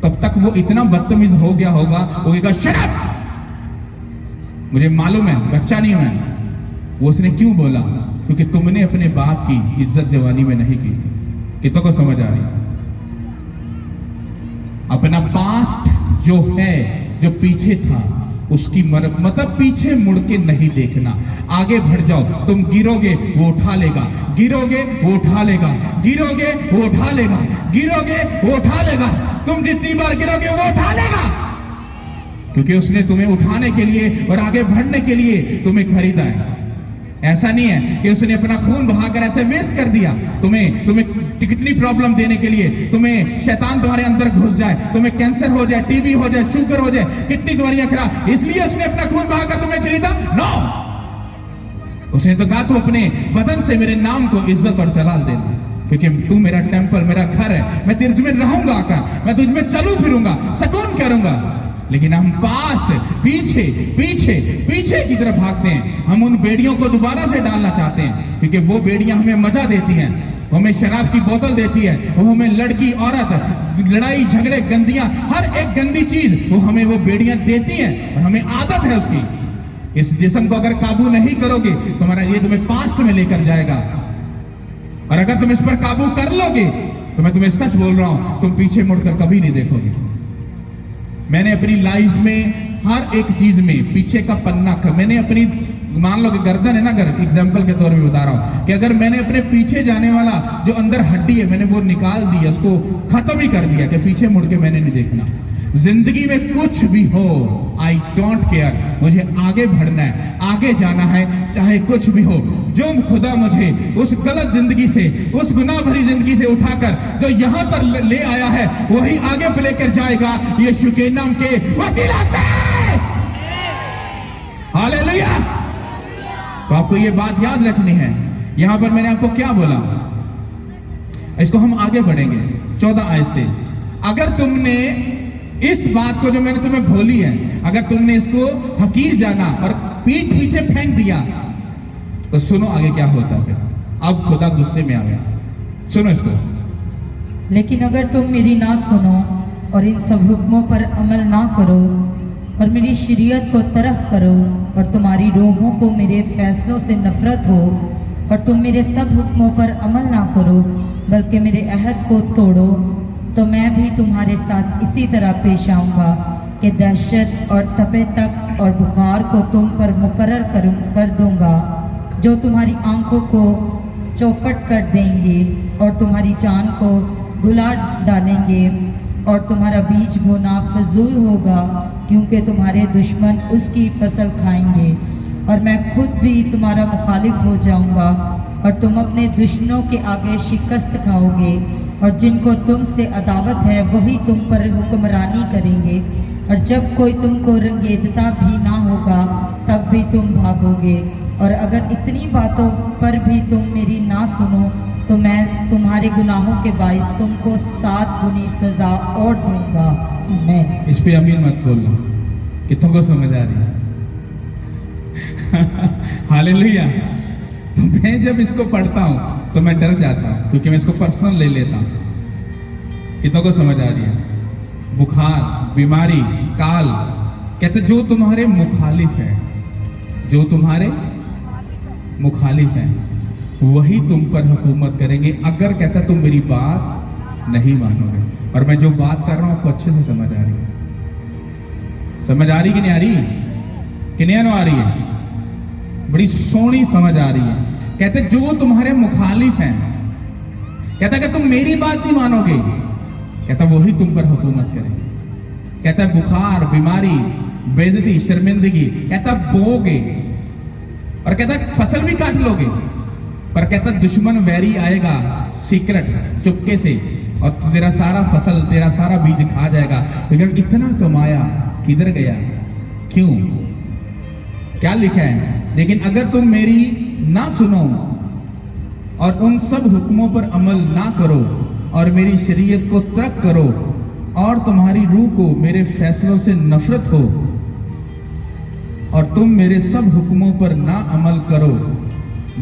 तब तक वो इतना बदतमीज हो गया होगा, वो कहेगा शट अप, मुझे मालूम है बच्चा नहीं हूं मैं। वो उसने क्यों बोला? क्योंकि तुमने अपने बाप की इज्जत जवानी में नहीं की थी। कितनों को समझ आ रही? अपना पास्ट जो है, जो पीछे था, उसकी मतलब पीछे मुड़ के नहीं देखना, आगे बढ़ जाओ। तुम गिरोगे वो उठा लेगा, गिरोगे वो उठा लेगा, गिरोगे वो उठा लेगा, गिरोगे वो उठा लेगा। तुम जितनी बार गिरोगे वो उठा लेगा, क्योंकि उसने तुम्हें उठाने के लिए और आगे बढ़ने के लिए तुम्हें खरीदा है। ऐसा नहीं है कि उसने अपना खून बहाकर ऐसे वेस्ट कर दिया, तुम्हें कितनी प्रॉब्लम देने के लिए, तुम्हें शैतान तुम्हारे अंदर घुस जाए, तुम्हें कैंसर हो जाए, टीबी हो जाए, शुगर हो जाए, कितनी तुम्हारी खराब, इसलिए उसने अपना खून बहाकर तुम्हें खरीदा? नो, उसने तो कहा तू अपने बदन से मेरे नाम को इज्जत और जलाल देना, क्योंकि तू मेरा टेंपल, मेरा घर है, मैं तुझ में रहूंगा आकर, मैं तुझ में चलू फिरूंगा, सुकून करूंगा। लेकिन हम पास्ट, पीछे पीछे पीछे की तरफ भागते हैं। हम उन बेड़ियों को दोबारा से डालना चाहते हैं, क्योंकि वो बेड़ियां हमें मजा देती हैं, वो हमें शराब की बोतल देती है, वो हमें लड़की औरत, लड़ाई झगड़े, गंदियां, हर एक गंदी चीज वो हमें वो बेड़ियां देती हैं, और हमें आदत है उसकी। इस जिस्म को अगर काबू नहीं करोगे तुम्हारा ये तुम्हें पास्ट में लेकर जाएगा, और अगर तुम इस पर काबू कर लोगे तो मैं तुम्हें सच बोल रहा हूं, तुम पीछे मुड़कर कभी नहीं देखोगे। मैंने अपनी लाइफ में हर एक चीज में पीछे का पन्ना, मैंने अपनी, मान लो कि गर्दन है ना, अगर एग्जाम्पल के तौर पे बता रहा हूं कि अगर मैंने अपने पीछे जाने वाला जो अंदर हड्डी है मैंने वो निकाल दिया, उसको खत्म ही कर दिया कि पीछे मुड़ के मैंने नहीं देखना। जिंदगी में कुछ भी हो, आई डोंट केयर, मुझे आगे बढ़ना है, आगे जाना है, चाहे कुछ भी हो। जो खुदा मुझे उस गलत जिंदगी से, उस गुनाह भरी जिंदगी से उठाकर जो यहां पर ले आया है, वही आगे लेकर जाएगा यीशु के नाम के वसीला से। हालेलुया। तो आपको ये बात याद रखनी है। यहां पर मैंने आपको क्या बोला, इसको हम आगे बढ़ेंगे 14 आयत से। अगर तुमने इस बात को जो मैंने तुम्हें बोली है, अगर तुमने इसको हकीर जाना और पीठ पीछे फेंक दिया, तो सुनो आगे क्या होता है। अब खुदा गुस्से में आ गया, सुनो इसको। लेकिन अगर तुम मेरी ना सुनो और इन सब हुक्मों पर अमल ना करो और मेरी शरीयत को तरक करो, और तुम्हारी रूहों को मेरे फैसलों से नफरत हो, और तुम मेरे सब हुक्मों पर अमल ना करो बल्कि मेरे अहद को तोड़ो, तो मैं भी तुम्हारे साथ इसी तरह पेश आऊँगा कि दहशत और तपे तक और बुखार को तुम पर मुकर्रर कर दूंगा, जो तुम्हारी आंखों को चौपट कर देंगे और तुम्हारी जान को भुला डालेंगे, और तुम्हारा बीज बोना फजूल होगा, क्योंकि तुम्हारे दुश्मन उसकी फसल खाएंगे, और मैं खुद भी तुम्हारा मुखालिफ हो जाऊंगा, और तुम अपने दुश्मनों के आगे शिकस्त खाओगे, और जिनको तुमसे अदावत है वही तुम पर हुक्मरानी करेंगे, और जब कोई तुमको रंगेदता भी ना होगा तब भी तुम भागोगे, और अगर इतनी बातों पर भी तुम मेरी ना सुनो तो मैं तुम्हारे गुनाहों के बाइस तुमको 7 गुनी सजा और दूंगा। मैं इस पे अमीन मत बोलना, कि तुमको समझ आ रही है। हालेलुया। तो मैं जब इसको पढ़ता हूं तो मैं डर जाता हूं, क्योंकि मैं इसको पर्सनल ले लेता हूं। कि तुमको समझ आ रही है। बुखार, बीमारी, काल, कहते जो तुम्हारे मुखालिफ है, जो तुम्हारे मुखालिफ है वही तुम पर हुकूमत करेंगे, अगर कहता तुम मेरी बात नहीं मानोगे। और मैं जो बात कर रहा हूं आपको अच्छे से समझ आ रही है, समझ आ रही कि नहीं आ रही, कि नहीं आ रही है, बड़ी सोहनी समझ आ रही है। कहते जो तुम्हारे मुखालिफ हैं, कहता कि तुम मेरी बात नहीं मानोगे, कहता वही तुम पर हुकूमत करेंगे। कहता बुखार, बीमारी, बेइज्जती, शर्मिंदगी, कहता बोगे, और कहता फसल भी काट लोगे, पर कहता दुश्मन वैरी आएगा सीक्रेट, चुपके से, और तेरा सारा फसल, तेरा सारा बीज खा जाएगा। लेकिन इतना कमाया किधर गया, क्यों, क्या लिखा है? लेकिन अगर तुम मेरी ना सुनो और उन सब हुक्मों पर अमल ना करो और मेरी शरीयत को तर्क करो, और तुम्हारी रूह को मेरे फैसलों से नफरत हो, और तुम मेरे सब हुक्मों पर ना अमल करो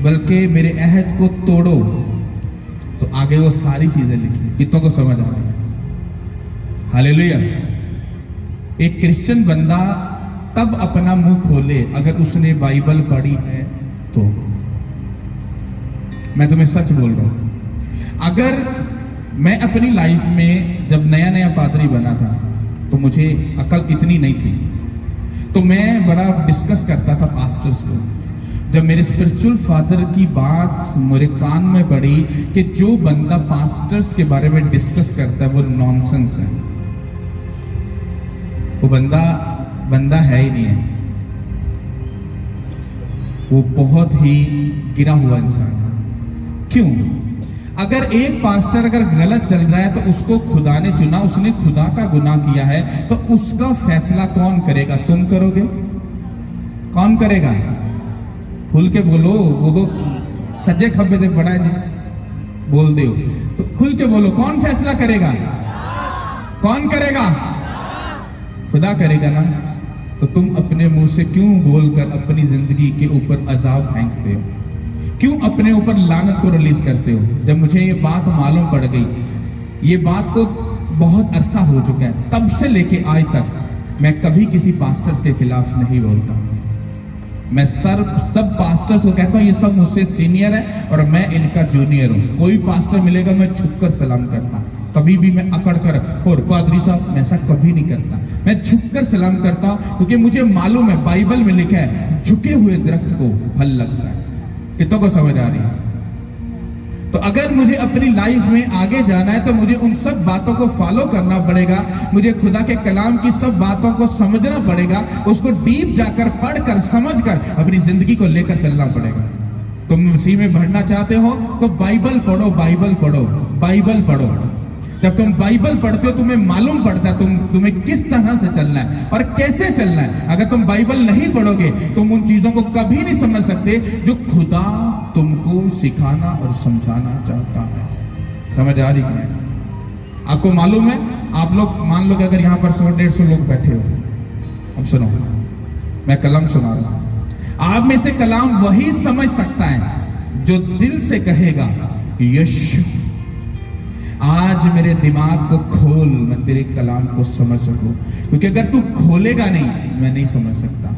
बल्कि मेरे अहद को तोड़ो, तो आगे वो सारी चीजें लिखी। कितनों को समझ आ रही है? हालेलुया। एक क्रिश्चियन बंदा तब अपना मुंह खोले अगर उसने बाइबल पढ़ी है तो। मैं तुम्हें सच बोल रहा हूं, अगर मैं अपनी लाइफ में जब नया नया पादरी बना था तो मुझे अकल इतनी नहीं थी, तो मैं बड़ा डिस्कस करता था पास्टर्स को। जब मेरे स्पिरिचुअल फादर की बात मेरे कान में पड़ी कि जो बंदा पास्टर्स के बारे में डिस्कस करता है वो नॉनसेंस है, वो बंदा है ही नहीं है, वो बहुत ही गिरा हुआ इंसान है। क्यों? अगर एक पास्टर अगर गलत चल रहा है तो उसको खुदा ने चुना, उसने खुदा का गुनाह किया है, तो उसका फैसला कौन करेगा? तुम करोगे? कौन करेगा? खुल के बोलो, वो तो सज्जे खब्बे से बड़ा है बोल दो, तो खुल के बोलो, कौन फैसला करेगा? कौन करेगा? खुदा करेगा ना। तो तुम अपने मुंह से क्यों बोलकर अपनी जिंदगी के ऊपर अजाब फेंकते हो? क्यों अपने ऊपर लानत को रिलीज करते हो? जब मुझे ये बात मालूम पड़ गई, ये बात को बहुत अरसा हो चुका है, तब से लेके आज तक मैं कभी किसी पास्टर्स के खिलाफ नहीं बोलता। मैं सब पास्टर्स को कहता हूँ ये सब मुझसे सीनियर है और मैं इनका जूनियर हूँ। कोई पास्टर मिलेगा मैं झुककर सलाम करता, कभी भी मैं अकड़ कर और पादरी साहब मैं ऐसा कभी नहीं करता। मैं झुककर सलाम करता हूँ क्योंकि मुझे मालूम है, बाइबल में लिखा है झुके हुए दरख्त को फल लगता है। कितनों को समझ आ रही है? तो अगर मुझे अपनी लाइफ में आगे जाना है तो मुझे उन सब बातों को फॉलो करना पड़ेगा, मुझे खुदा के कलाम की सब बातों को समझना पड़ेगा, उसको डीप जाकर पढ़कर समझकर अपनी जिंदगी को लेकर चलना पड़ेगा। तुम उसी में बढ़ना चाहते हो तो बाइबल पढ़ो, बाइबल पढ़ो, बाइबल पढ़ो। जब तुम बाइबल पढ़ते हो तुम्हें मालूम पड़ता है तुम्हें किस तरह से चलना है और कैसे चलना है। अगर तुम बाइबल नहीं पढ़ोगे तुम उन चीजों को कभी नहीं समझ सकते जो खुदा तुमको सिखाना और समझाना चाहता है। समझ आ रही कि नहीं? आपको मालूम है, आप लोग मान लो कि अगर यहाँ पर 100-150 लोग बैठे हो, अब सुनो, मैं कलाम सुना रहा हूं, आप में से कलाम वही समझ सकता है जो दिल से कहेगा यीशु आज मेरे दिमाग को खोल, मैं तेरे कलाम को समझ सकूं। क्योंकि अगर तू खोलेगा नहीं मैं नहीं समझ सकता।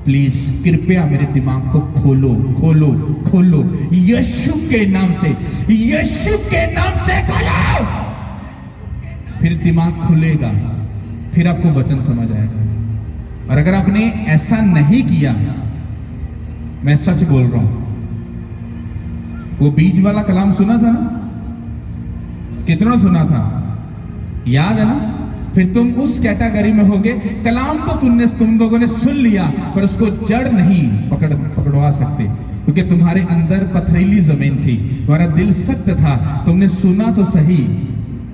प्लीज कृपया मेरे दिमाग को खोलो, खोलो, खोलो, यीशु के नाम से, यीशु के नाम से खोलो। फिर दिमाग खुलेगा, फिर आपको वचन समझ आएगा। और अगर आपने ऐसा नहीं किया, मैं सच बोल रहा हूं, वो बीज वाला कलाम सुना था ना? कितना सुना था? याद है ना? फिर तुम उस कैटेगरी में होगे, कलाम तो तुम लोगों ने सुन लिया पर उसको जड़ नहीं पकड़वा सकते, क्योंकि तुम्हारे अंदर पथरीली जमीन थी, तुम्हारा दिल सख्त था। तुमने सुना तो सही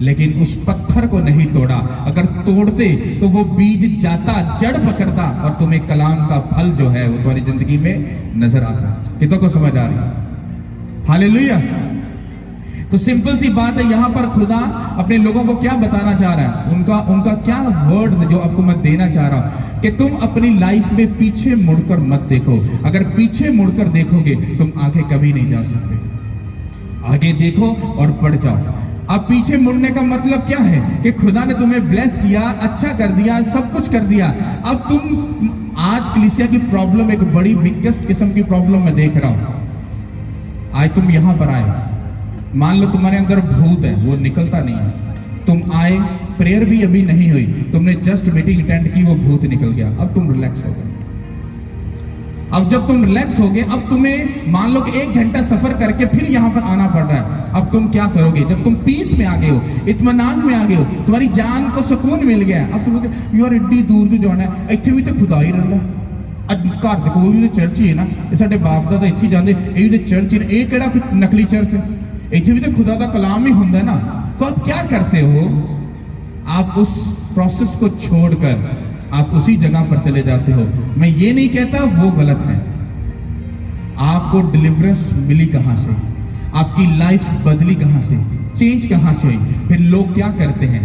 लेकिन उस पत्थर को नहीं तोड़ा। अगर तोड़ते तो वो बीज जाता, जड़ पकड़ता और तुम्हें कलाम का फल जो है वो तुम्हारी जिंदगी में नजर आता। कितनों को समझ आ रही? हालेलुया। तो सिंपल सी बात है, यहां पर खुदा अपने लोगों को क्या बताना चाह रहा है, उनका क्या वर्ड जो आपको मैं देना चाह रहा हूं कि तुम अपनी लाइफ में पीछे मुड़कर मत देखो। अगर पीछे मुड़कर देखोगे तुम आगे कभी नहीं जा सकते। आगे देखो और बढ़ जाओ। अब पीछे मुड़ने का मतलब क्या है कि खुदा ने तुम्हें ब्लेस किया, अच्छा कर दिया, सब कुछ कर दिया। अब तुम आज कलीसिया की प्रॉब्लम एक बड़ी बिगेस्ट किस्म की प्रॉब्लम मैं देख रहा हूं। आज तुम यहां पर आए, मान लो तुम्हारे अंदर भूत है, वो निकलता नहीं है। तुम आए, प्रेयर भी अभी नहीं हुई, तुमने जस्ट मीटिंग अटेंड की, वो भूत निकल गया। अब तुम रिलैक्स हो गए। अब जब तुम रिलैक्स हो गए, अब तुम्हें मान लो कि 1 घंटा सफर करके फिर यहां पर आना पड़ रहा है। अब तुम क्या करोगे? जब तुम पीस में आ गए हो, इत्मीनान में आ गए हो, तुम्हारी जान को सुकून मिल गया, अब तुम यार एड्डी दूर जो जाना है, इत्थे भी तो खुदा ही रहता। घर के कोल भी चर्च ही है ना, ये साडे बाप दादा इत्थे जाते, ये भी चर्च ही, ये केड़ा कोई नकली चर्च है? इत्थे भी तो खुदा का कलाम ही होंदा है ना। तो आप क्या करते हो? आप उस प्रोसेस को छोड़कर आप उसी जगह पर चले जाते हो। मैं ये नहीं कहता वो गलत है। आपको डिलीवरेंस मिली कहां से? आपकी लाइफ बदली कहां से? चेंज कहां से हुई? फिर लोग क्या करते हैं?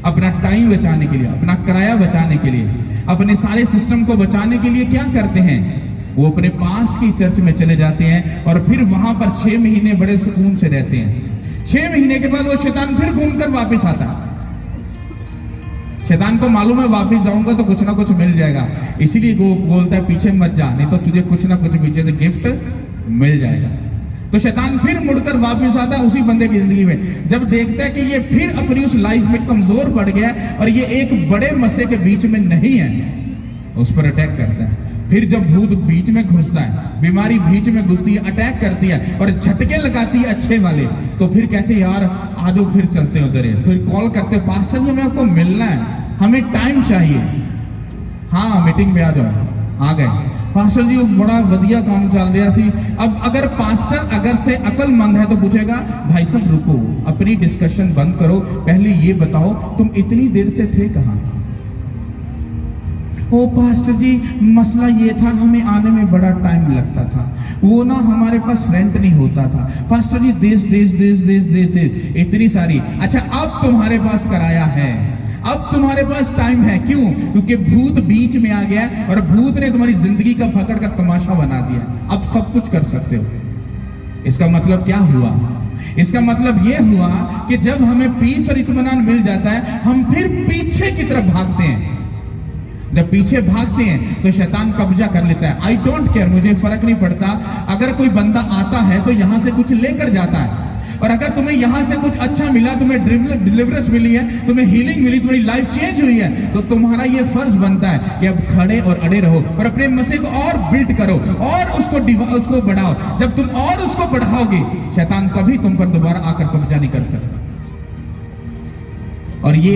अपना टाइम बचाने के लिए, अपना किराया बचाने के लिए, अपने सारे सिस्टम को बचाने के लिए क्या करते हैं? वो अपने पास की चर्च में चले जाते हैं और फिर वहां पर 6 महीने बड़े सुकून से रहते हैं। 6 महीने के बाद वो शैतान फिर घूमकर वापस आता है। शैतान को मालूम है वापस जाऊंगा तो कुछ ना कुछ मिल जाएगा, इसीलिए वो बोलता है पीछे मत जा, नहीं तो तुझे कुछ ना कुछ पीछे से गिफ्ट मिल जाएगा। तो शैतान फिर मुड़कर वापस आता है उसी बंदे की जिंदगी में। जब देखता है कि ये फिर अपनी उस लाइफ में कमजोर पड़ गया और ये एक बड़े मसले के बीच में नहीं है, उस पर अटैक करता है। फिर जब भूत बीच में घुसता है, बीमारी बीच में घुसती है, अटैक करती है और झटके लगाती है अच्छे वाले, तो फिर कहते हैं यार आज फिर चलते हैं उधर। फिर कॉल करते हैं, पास्टर जी हमें आपको मिलना है, हमें टाइम चाहिए। हाँ मीटिंग में आ जाओ। आ गए। पास्टर जी वो बड़ा वधिया काम चल रहा थी। अब अगर पास्टर अगर से अकलमंद है तो पूछेगा भाई साहब रुको, अपनी डिस्कशन बंद करो, पहले ये बताओ तुम इतनी देर से थे कहाँ? ओ पास्टर जी मसला ये था, हमें आने में बड़ा टाइम लगता था, वो ना हमारे पास रेंट नहीं होता था। पास्टर जी देश देश देश देश देश देश इतनी सारी। अच्छा अब तुम्हारे पास किराया है, अब तुम्हारे पास टाइम है, क्यों? क्योंकि भूत बीच में आ गया और भूत ने तुम्हारी जिंदगी का पकड़ कर तमाशा बना दिया। अब सब कुछ कर सकते हो। इसका मतलब क्या हुआ? इसका मतलब यह हुआ कि जब हमें पीस और इत्मीनान मिल जाता है हम फिर पीछे की तरफ भागते हैं। जब पीछे भागते हैं तो शैतान कब्जा कर लेता है। आई डोंट केयर, मुझे फर्क नहीं पड़ता अगर कोई बंदा आता है तो यहां से कुछ लेकर जाता है, और अगर तुम्हें यहां से कुछ अच्छा मिला, तुम्हें डिलीवरेंस मिली है, तुम्हें हीलिंग मिली, तुम्हारी लाइफ चेंज हुई है, तो तुम्हारा ये फर्ज बनता है कि अब खड़े और अड़े रहो और अपने मसीह को और बिल्ड करो और उसको बढ़ाओ। जब तुम और उसको बढ़ाओगे शैतान कभी तुम पर दोबारा आकर कब्जा नहीं कर सकता। और ये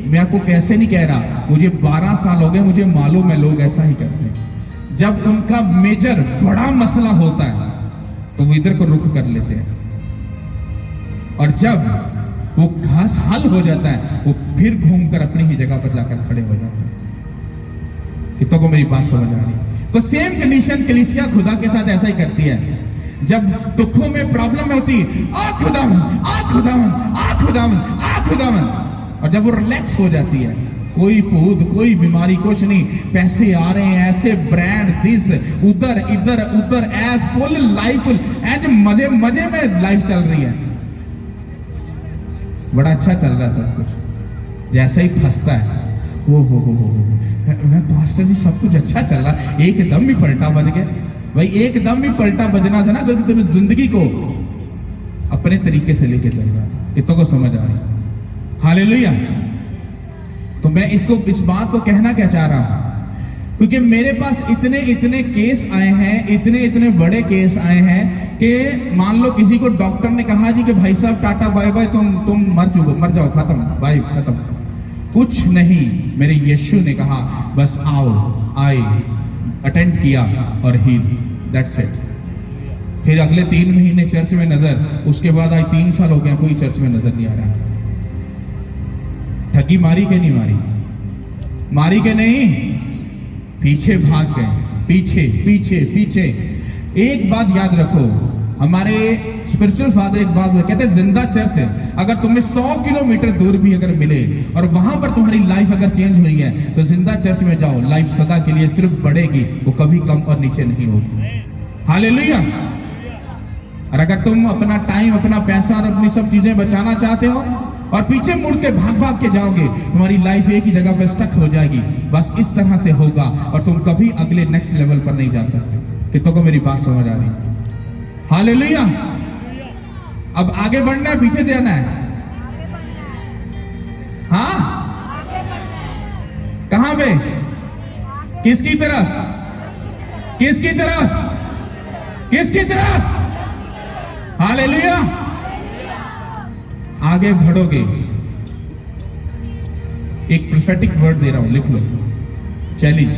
मैं आपको कैसे नहीं कह रहा, मुझे 12 साल हो गए, मुझे मालूम है लोग ऐसा ही करते हैं। जब उनका मेजर बड़ा मसला होता है तो वो इधर को रुख कर लेते हैं, और जब वो घास हल हो जाता है वो फिर घूमकर अपनी ही जगह पर जाकर खड़े हो जाते हैं। कितनों को मेरी बात समझ आ रही है? तो सेम कंडीशन कलीसिया खुदा के साथ ऐसा ही करती है। जब दुखों में प्रॉब्लम होती, आ खुदावन, आ खुदावन, आ खुदावन, आ खुदावन, और जब वो रिलैक्स हो जाती है, कोई भूत कोई बीमारी कुछ नहीं, पैसे आ रहे हैं ऐसे ब्रांड दिस उधर इधर उधर, फुल लाइफ एज मजे मजे में लाइफ चल रही है, बड़ा अच्छा चल रहा है सब कुछ। जैसे ही फंसता है हो मैं पास्टर जी सब कुछ अच्छा चल रहा, एकदम ही पलटा बज गया। भाई एकदम ही पलटा बजना था ना, क्योंकि तुमने जिंदगी को अपने तरीके से लेके चल रहा था। कितनों को समझ आ रही? हालेलुया। तो मैं इस बात को कहना क्या चाह रहा हूं, क्योंकि मेरे पास इतने इतने केस आए हैं, इतने इतने बड़े केस आए हैं कि मान लो किसी को डॉक्टर ने कहा जी कि भाई साहब टाटा बाय बाय, तुम मर जाओ, खत्म, बाय खत्म, कुछ नहीं। मेरे यीशु ने कहा बस आओ, आए, अटेंड किया और हील, दैट्स इट। फिर अगले 3 महीने चर्च में नजर, उसके बाद आज 3 साल हो गए कोई चर्च में नजर नहीं आ रहा। ठगी मारी के नहीं मारी? मारी के नहीं, पीछे भाग गए, पीछे पीछे पीछे। एक बात याद रखो, हमारे स्पिरिचुअल फादर एक बात कहते हैं, जिंदा चर्च है, अगर तुम्हें 100 किलोमीटर दूर भी अगर मिले और वहां पर तुम्हारी लाइफ अगर चेंज हुई है तो जिंदा चर्च में जाओ, लाइफ सदा के लिए सिर्फ बढ़ेगी, वो कभी कम और नीचे नहीं होगी। हालेलुया। और अगर तुम अपना टाइम, अपना पैसा और अपनी सब चीजें बचाना चाहते हो और पीछे मुड़ के भाग भाग के जाओगे, तुम्हारी लाइफ एक ही जगह पर स्टक हो जाएगी। बस इस तरह से होगा और तुम कभी अगले नेक्स्ट लेवल पर नहीं जा सकते। कितनों को मेरी बात समझ आ रही है? हालेलुया। अब आगे बढ़ना है, पीछे जाना है? हाँ, कहां पे? किसकी तरफ? किसकी तरफ? किसकी तरफ? हालेलुया। आगे बढ़ोगे। एक प्रोफेटिक वर्ड दे रहा हूं, लिख लो, चैलेंज।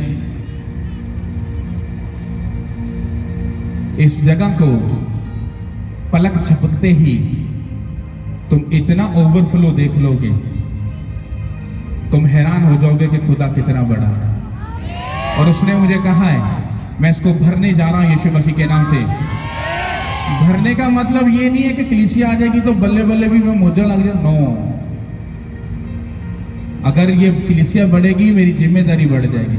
इस जगह को पलक झपकते ही तुम इतना ओवरफ्लो देख लोगे, तुम हैरान हो जाओगे कि खुदा कितना बड़ा है। और उसने मुझे कहा है मैं इसको भरने जा रहा हूं यीशु मसीह के नाम से। भरने का मतलब ये नहीं है कि कलीसिया आ जाएगी तो बल्ले बल्ले भी मैं मोजा लग जाए, नो। अगर ये कलीसिया बढ़ेगी, मेरी जिम्मेदारी बढ़ जाएगी,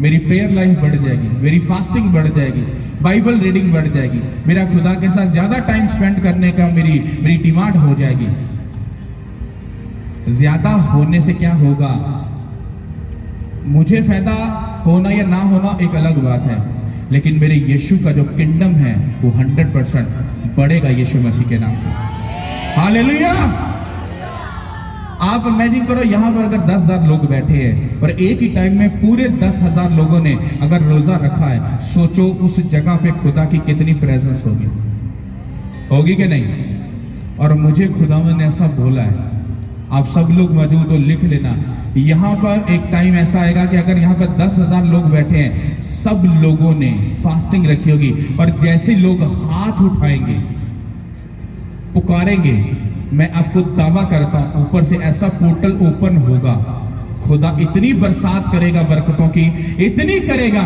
मेरी प्रेयर लाइफ बढ़ जाएगी, मेरी फास्टिंग बढ़ जाएगी, बाइबल रीडिंग बढ़ जाएगी, मेरा खुदा के साथ ज्यादा टाइम स्पेंड करने का मेरी डिमांड हो जाएगी। ज्यादा होने से क्या होगा, मुझे फायदा होना या ना होना एक अलग बात है, लेकिन मेरे यीशु का जो किंगडम है वो 100% बढ़ेगा यीशु मसीह के नाम से। हालेलुया। आप इमेजिन करो यहां पर अगर 10,000 लोग बैठे हैं और एक ही टाइम में पूरे 10,000 लोगों ने अगर रोजा रखा है, सोचो उस जगह पे खुदा की कितनी प्रेजेंस होगी कि नहीं? और मुझे खुदावन ने ऐसा बोला है, आप सब लोग मौजूद हो, लिख लेना। यहाँ पर एक टाइम ऐसा आएगा कि अगर यहाँ पर 10,000 लोग बैठे हैं, सब लोगों ने फास्टिंग रखी होगी, और जैसे लोग हाथ उठाएंगे, पुकारेंगे, मैं आपको दावा करता हूं ऊपर से ऐसा पोर्टल ओपन होगा, खुदा इतनी बरसात करेगा बरकतों की, इतनी करेगा,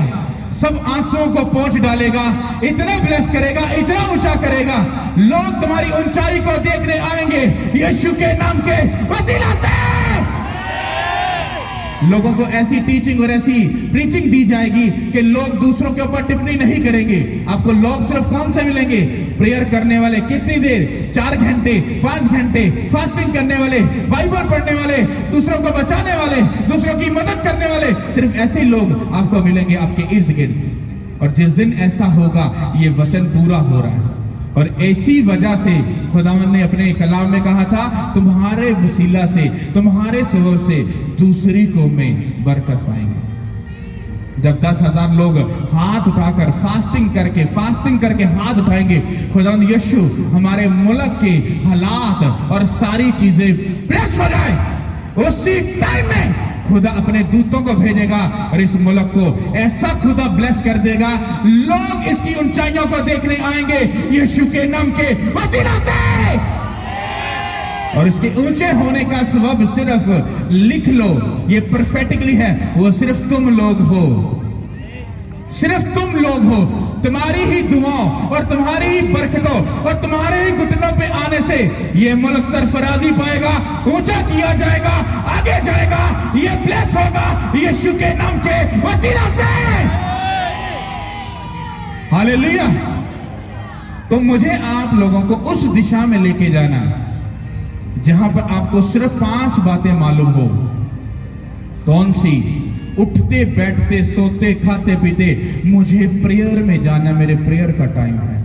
सब आंसुओं को पोंछ डालेगा, इतना ब्लेस करेगा, इतना ऊंचा करेगा, लोग तुम्हारी ऊंचाई को देखने आएंगे यीशु के नाम के वसीला से। लोगों को ऐसी टीचिंग और ऐसी प्रीचिंग दी जाएगी कि लोग दूसरों के ऊपर टिप्पणी नहीं करेंगे। आपको लोग सिर्फ कौन से मिलेंगे? प्रेयर करने वाले, कितनी देर, 4 घंटे, 5 घंटे, फास्टिंग करने वाले, बाइबल पढ़ने वाले, दूसरों को बचाने वाले, दूसरों की मदद करने वाले, सिर्फ ऐसे लोग आपको मिलेंगे आपके इर्द गिर्द। और जिस दिन ऐसा होगा, ये वचन पूरा हो रहा है, और ऐसी वजह से खुदावंद ने अपने कलाम में कहा था, तुम्हारे वसीला से, तुम्हारे सबब से दूसरी को में बरकत पाएंगे। जब 10,000 लोग हाथ उठाकर फास्टिंग करके हाथ उठाएंगे, खुदावंद यीशु हमारे मुल्क के हालात और सारी चीजें ब्लेस हो जाए, उसी टाइम में खुदा अपने दूतों को भेजेगा और इस मुल्क को ऐसा खुदा ब्लेस कर देगा, लोग इसकी ऊंचाइयों को देखने आएंगे यीशु के नाम के वसीला से। और इसके ऊंचे होने का सबब सिर्फ लिख लो, ये प्रोफेटिकली है, वो सिर्फ तुम लोग हो, सिर्फ तुम लोग हो। तुम्हारी ही दुआओं और तुम्हारी ही बरकतों और तुम्हारे ही घुटनों पे आने से ये मुल्क सरफराजी पाएगा, ऊंचा किया जाएगा, आगे जाएगा, ये ब्लेस होगा यीशु के नाम के वसीला से। हालेलुया। तो मुझे आप लोगों को उस दिशा में लेके जाना जहां पर आपको सिर्फ 5 बातें मालूम हो। कौन सी? उठते बैठते सोते खाते पीते मुझे प्रेयर में जाना, मेरे प्रेयर का टाइम है,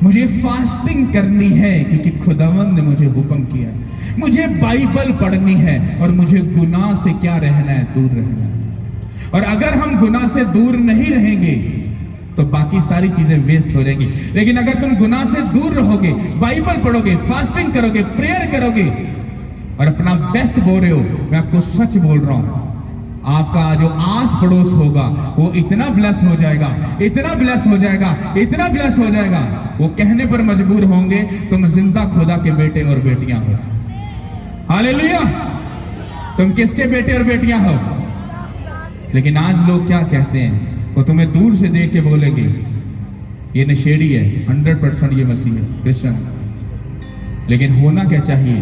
मुझे फास्टिंग करनी है क्योंकि खुदावंद ने मुझे हुक्म किया है, मुझे बाइबल पढ़नी है, और मुझे गुनाह से क्या रहना है? दूर रहना है। और अगर हम गुनाह से दूर नहीं रहेंगे तो बाकी सारी चीजें वेस्ट हो जाएंगी। लेकिन अगर तुम गुनाह से दूर रहोगे, बाइबल पढ़ोगे, फास्टिंग करोगे, प्रेयर करोगे और अपना बेस्ट बोल रहे हो, मैं आपको सच बोल रहा हूं, आपका जो आस पड़ोस होगा वो इतना ब्लेस हो जाएगा, इतना ब्लेस हो जाएगा, इतना ब्लेस हो जाएगा, वो कहने पर मजबूर होंगे तुम जिंदा खुदा के बेटे और बेटियां हो। हालेलुया। तुम किसके बेटे और बेटियां हो? लेकिन आज लोग क्या कहते हैं? वो तुम्हें दूर से देख के बोलेंगे ये नशेड़ी है, 100% ये मसीह है, क्रिश्चियन। लेकिन होना क्या चाहिए?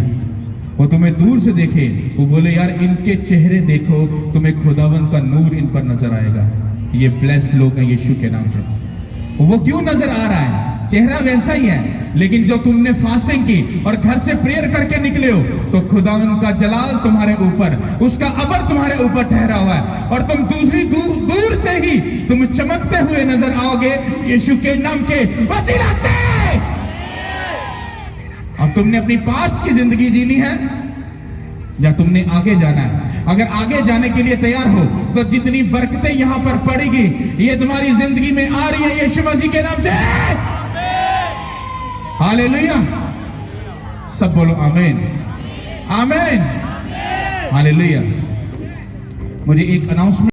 वो तुम्हें दूर से देखे, वो बोले यार इनके चेहरे देखो, तुम्हें खुदावंद का नूर इन पर नजर आएगा, ये ब्लेस्ड लोग हैं यीशु के नाम से। वो क्यों नजर आ रहा है? चेहरा वैसा ही है, लेकिन जो तुमने फास्टिंग की और घर से प्रेयर करके निकले हो तो खुदावंद का जलाल तुम्हारे ऊपर, उसका अबर तुम्हारे ऊपर ठहरा हुआ है, और तुम दूर से ही तुम चमकते हुए नजर आओगे यीशु के नाम के वसीला से। अब तुमने अपनी पास्ट की जिंदगी जीनी है या तुमने आगे जाना है? अगर आगे जाने के लिए तैयार हो तो जितनी बरकतें यहां पर पड़ेगी ये तुम्हारी जिंदगी में आ रही है यीशु मसीह के नाम से। हालेलुया। सब बोलो आमीन, आमीन, हालेलुया। मुझे एक अनाउंसमेंट